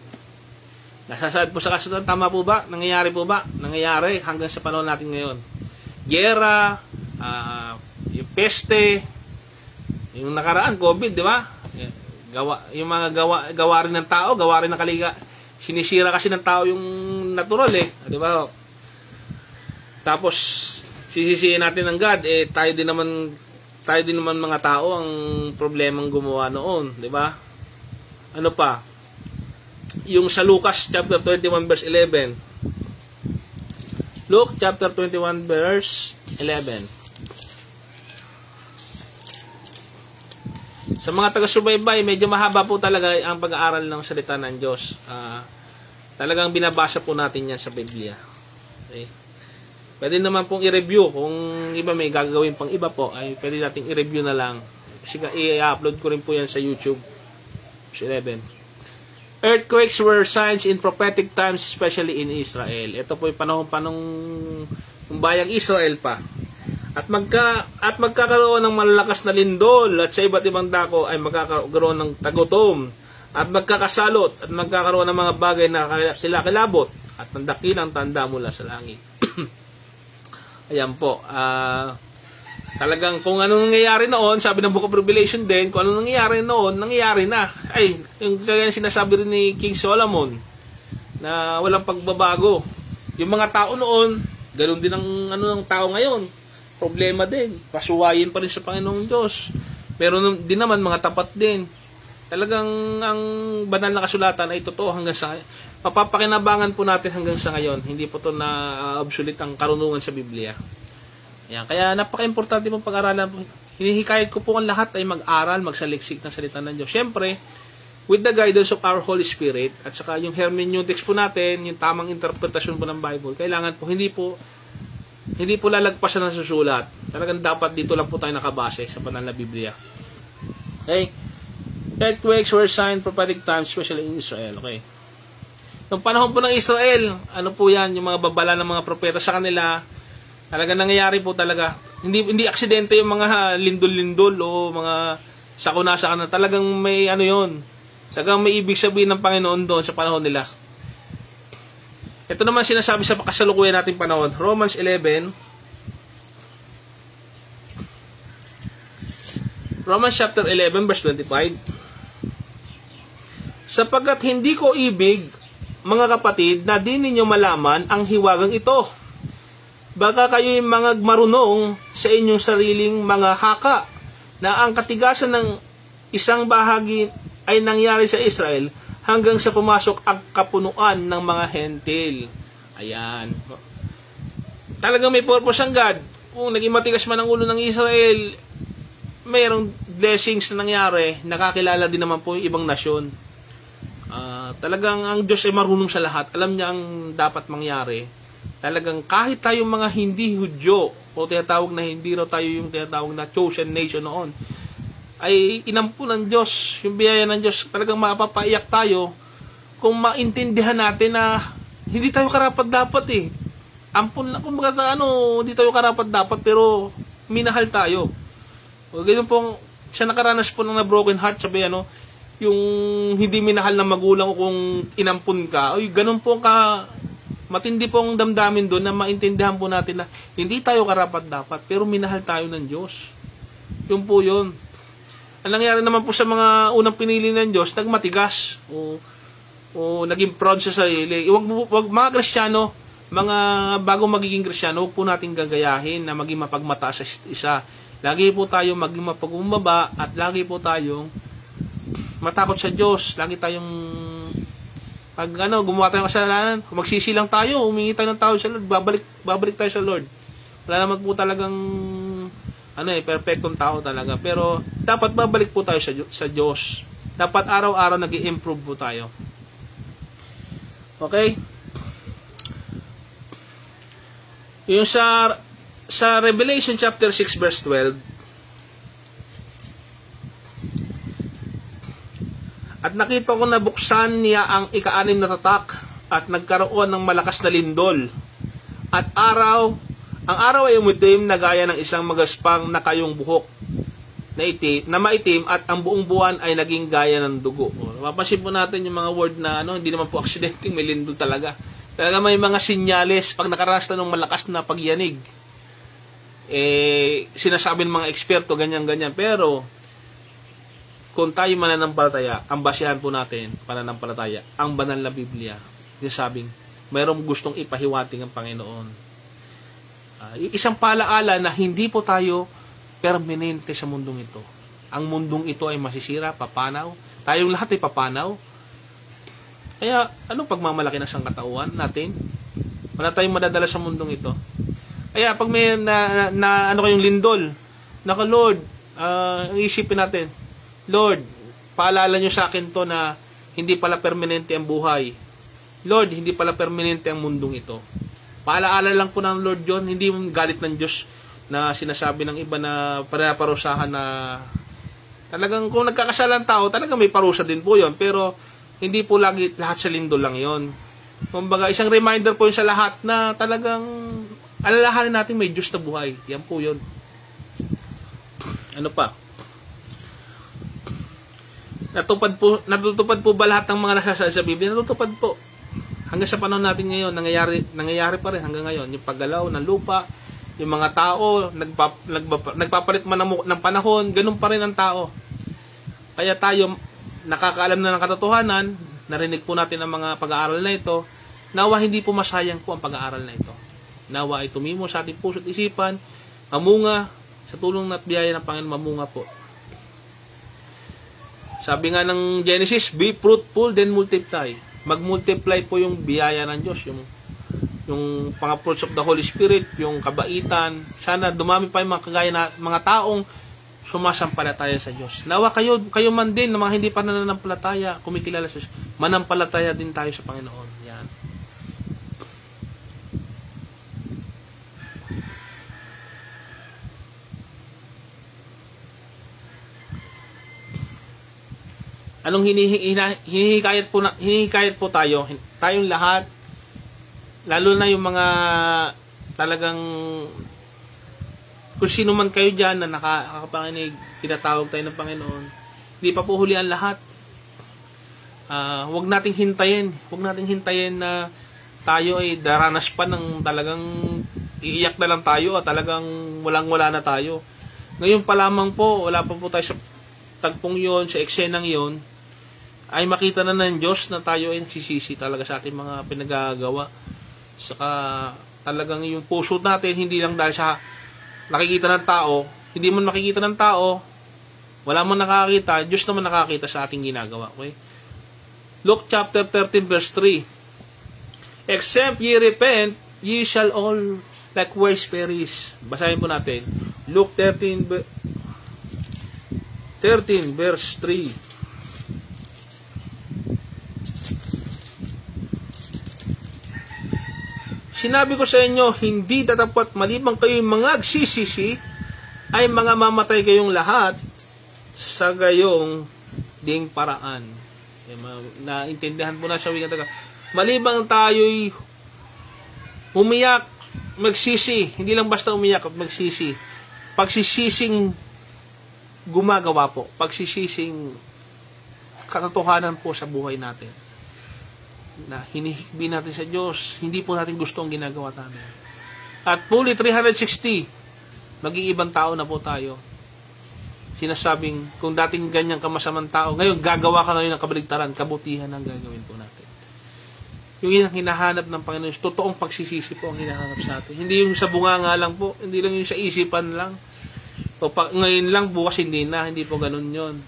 Nasasaad po sa kasulatan, tama po ba? Nangyayari po ba? Nangyayari hanggang sa panahon natin ngayon. Giyera, yung peste, yung nakaraan, COVID, di ba? Yung mga gawa rin ng tao, gawa rin ng kaliga. Sinisira kasi ng tao yung natural di ba? Tapos sisisihin natin ng God, tayo din naman mga tao ang problemang gumawa noon, di ba? Ano pa? Yung sa Lucas chapter 21 verse 11. Luke chapter 21 verse 11. Sa mga taga-subaybay, medyo mahaba po talaga ang pag-aaral ng salita ng Diyos. Talagang binabasa po natin yan sa Biblia. Okay? Pwede naman pong i-review. Kung iba may gagawin pang iba po, ay pwede natin i-review na lang. Kasi i-upload ko rin po yan sa YouTube. 11. Earthquakes were signs in prophetic times, especially in Israel. Ito po yung panahon-panong bayang Israel pa. At magkakaroon ng malalakas na lindol at sa iba't ibang dako ay magkakaroon ng tagutom at magkakasalot at magkakaroon ng mga bagay na kilakilabot at ng dakilang tanda mula sa langit. Ayan po. Talagang kung anong nangyayari noon, sabi ng Book of Revelation din, kung anong nangyayari noon, nangyayari na. Ay, yung kaya sinasabi rin ni King Solomon na walang pagbabago. Yung mga tao noon, ganoon din ang ng tao ngayon. Problema din. Pasuwayin pa rin sa Panginoong Diyos. Meron din naman mga tapat din. Talagang ang banal na kasulatan ay totoo hanggang sa ngayon. Mapapakinabangan po natin hanggang sa ngayon. Hindi po ito na-obsolete ang karunungan sa Biblia. Ayan. Kaya napaka-importante pong pag-aralan. Hinihikayat ko po ang lahat ay mag-aral, magsaliksik ng salita ng Diyos. Siyempre, with the guidance of our Holy Spirit at saka yung hermeneutics po natin, yung tamang interpretasyon po ng Bible, kailangan po hindi po lalagpasan ng susulat. Talagang dapat dito lang po tayo nakabase sa banal na Biblia. Okay? Earthquakes were signs prophetic times, especially in Israel. Okay? Nung panahon po ng Israel, ano po yan, yung mga babala ng mga propeta sa kanila, talagang nangyayari po talaga. Hindi aksidente yung mga lindol-lindol o mga sakuna-sakuna. Talagang may ano yun. Talagang may ibig sabihin ng Panginoon doon sa panahon nila. Ito naman sinasabi sa kasalukuyan nating panahon. Romans 11. Romans chapter 11 verse 25. Sapagkat hindi ko ibig, mga kapatid, na di ninyo malaman ang hiwagang ito. Baka kayo'y mga marunong sa inyong sariling mga haka na ang katigasan ng isang bahagi ay nangyari sa Israel hanggang sa pumasok ang kapunuan ng mga hentil. Ayan. Talagang may purpose ang God. Kung naging matigas man ang ulo ng Israel, mayroong blessings na nangyari. Nakakilala din naman po yung ibang nasyon. Talagang ang Diyos ay marunong sa lahat. Alam niya ang dapat mangyari. Talagang kahit tayong mga hindi Hudyo, o tinatawag na hindi raw tayo yung tinatawag na chosen nation noon, ay inampu ng Diyos, yung biyaya ng Diyos, talagang mapapaiyak tayo kung maintindihan natin na hindi tayo karapat-dapat Ampun na, kumbaga sa hindi tayo karapat-dapat, pero minahal tayo. O ganyan pong, siya nakaranas po ng na-broken heart, sabi yung hindi minahal ng magulang ko kung inampun ka, ganun po matindi pong damdamin doon na maintindihan po natin na hindi tayo karapat-dapat, pero minahal tayo ng Diyos. Yun po yun. Ang nangyari naman po sa mga unang pinili ng Diyos, nagmatigas o naging proud sa sarili. Wag mga Kristiyano, mga bago magiging Kristiyano, huwag po natin gagayahin na maging mapagmataas sa isa. Lagi po tayo maging mapagumbaba at lagi po tayong matakot sa Diyos. Lagi tayong pag gumawa tayo ng kasalanan, magsisi lang tayo, humingi tayo ng tawad sa Lord, babalik tayo sa Lord. Wala naman po talagang perfectong tao talaga. Pero dapat babalik po tayo sa Diyos. Dapat araw-araw nag-i-improve po tayo. Okay? Yung sa Revelation chapter 6 verse 12, at nakita ko na buksan niya ang ika-6 na tatak at nagkaroon ng malakas na lindol. At ang araw ay umitim na gaya ng isang magaspang na kayong buhok na maitim at ang buong buwan ay naging gaya ng dugo. Mapapansin po natin yung mga word na hindi naman po aksidenteng, may lindol talaga. Talaga may mga sinyales pag nakaranas na ng malakas na pagyanig. Sinasabi ng mga eksperto ganyan-ganyan. Pero kung tayo mananampalataya, ang basihan po natin pananampalataya, ang banal na Biblia. Sinasabing mayroong gustong ipahiwating ang Panginoon. Isang paalaala na hindi po tayo permanente sa mundong ito. Ang mundong ito ay masisira, papanaw. Tayong lahat ay papanaw. Kaya, anong pagmamalaki ng sangkatauhan natin? Wala tayong madadala sa mundong ito. Kaya, pag may kayong lindol, Lord, isipin natin, Lord, paalala nyo sa akin to na hindi pala permanente ang buhay. Lord, hindi pala permanente ang mundong ito. Paalaala lang po ng Lord yun, hindi galit ng Diyos na sinasabi ng iba na parusahan na talagang kung nagkakasalan tao, talagang may parusa din po yun. Pero, hindi po lahat sa lindol lang yon. Kumbaga, isang reminder po yun sa lahat na talagang alalahanin natin may Diyos na buhay. Yan po yun. Ano pa? Natutupad po ba lahat ng mga nasasabi sa Biblia? Natutupad po. Hanggang sa panahon natin ngayon, nangyayari pa rin hanggang ngayon. Yung paggalaw ng lupa, yung mga tao, nagpapalit man ng panahon, ganun pa rin ang tao. Kaya tayo, nakakaalam na ng katotohanan, narinig po natin ang mga pag-aaral na ito, nawa hindi po masayang po ang pag-aaral na ito. Nawa ay tumimo sa ating puso at isipan, mamunga, sa tulong at biyaya ng Panginoon, mamunga po. Sabi nga ng Genesis, be fruitful, then multiply. Mag-multiply po yung biyaya ng Diyos, yung mga fruits of the Holy Spirit, yung kabaitan. Sana dumami pa yung mga kagaya na mga taong sumasampalataya sa Diyos. Nawa kayo man din na mga hindi pa nananampalataya, kumikilala sa Diyos, manampalataya din tayo sa Panginoon. Yan. Anong hinihikayat po tayo? Tayong lahat, lalo na yung mga talagang kung sino man kayo dyan na nakakapanginig, tinatawag tayo ng Panginoon, hindi pa po huli ang lahat. Huwag nating hintayin na tayo ay daranas pa ng talagang iiyak na lang tayo at talagang walang-wala na tayo. Ngayon pa lamang po, wala pa po tayo sa tagpong yon, sa eksenang yon, ay makita na ng Diyos na tayo ay nagsisisi talaga sa ating mga pinagagawa. Saka talagang yung puso natin, hindi lang dahil sa nakikita ng tao, hindi man makikita ng tao, wala man nakakita, Diyos naman nakakita sa ating ginagawa. Okay? Luke chapter 13 verse 3. Except ye repent, ye shall all likewise perish. Basahin po natin. Luke 13 verse 3. Sinabi ko sa inyo, hindi tatapat maliban kayo mga agsisisi, ay mga mamatay kayong lahat sa gayong ding paraan. Naintindihan po na sa wikang taga. Malibang tayo'y umiyak, magsisi, hindi lang basta umiyak at magsisi. Pagsisising gumagawa po, pagsisising katotohanan po sa buhay natin. Na hinihikbi natin sa Diyos, hindi po natin gusto ang ginagawa natin. At fully 360, mag-iibang tao na po tayo. Sinasabing, kung dating ganyang kamasamang tao, ngayon gagawa ka ngayon ng kabaligtaran, kabutihan ang gagawin po natin. Yung hinahanap ng Panginoon, totoong pagsisisi po ang hinahanap sa atin. Hindi yung sa bunganga lang po, hindi lang yung sa isipan lang. O ngayon lang, bukas hindi na, hindi po ganun yon.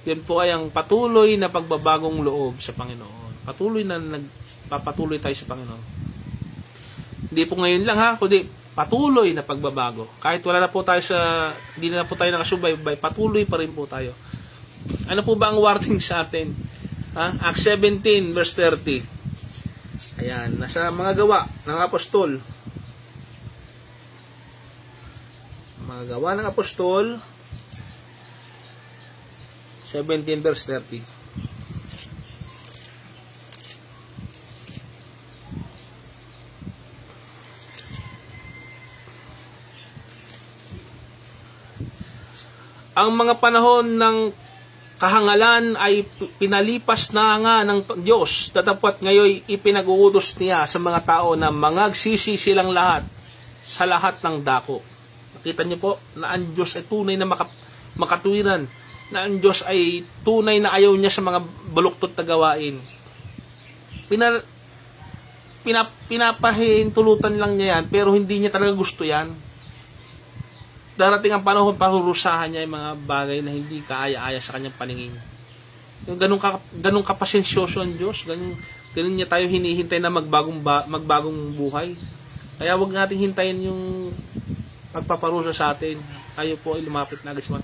Yan po ay ang patuloy na pagbabagong loob sa Panginoon. Patuloy na nagpapatuloy tayo sa Panginoon. Hindi po ngayon lang ha, kundi patuloy na pagbabago. Kahit wala na po tayo hindi na po tayo nakasubaybay, patuloy pa rin po tayo. Ano po ba ang warning sa atin? Acts 17 verse 30. Ayan, nasa mga gawa ng apostol. Mga gawa ng apostol 17 verse 30. Ang mga panahon ng kahangalan ay pinalipas na nga ng Diyos, datapwat ngayon ipinag-uutos niya sa mga tao na mangagsisi silang lahat sa lahat ng dako. Nakita niyo po na ang Diyos ay tunay na makatuwiran, na ang Diyos ay tunay na ayaw niya sa mga baluktot na gawain. Pinapahintulutan lang niya yan, pero hindi niya talaga gusto yan. Darating ang panahon, pahurusahan niya yung mga bagay na hindi kaaya-aya sa kanyang paningin. Yung ganun kapasensyoso ang Diyos, ganun niya tayo hinihintay na magbagong buhay. Kaya wag nating hintayin yung pagpaparusa sa atin. Tayo po ay lumapit na agad sa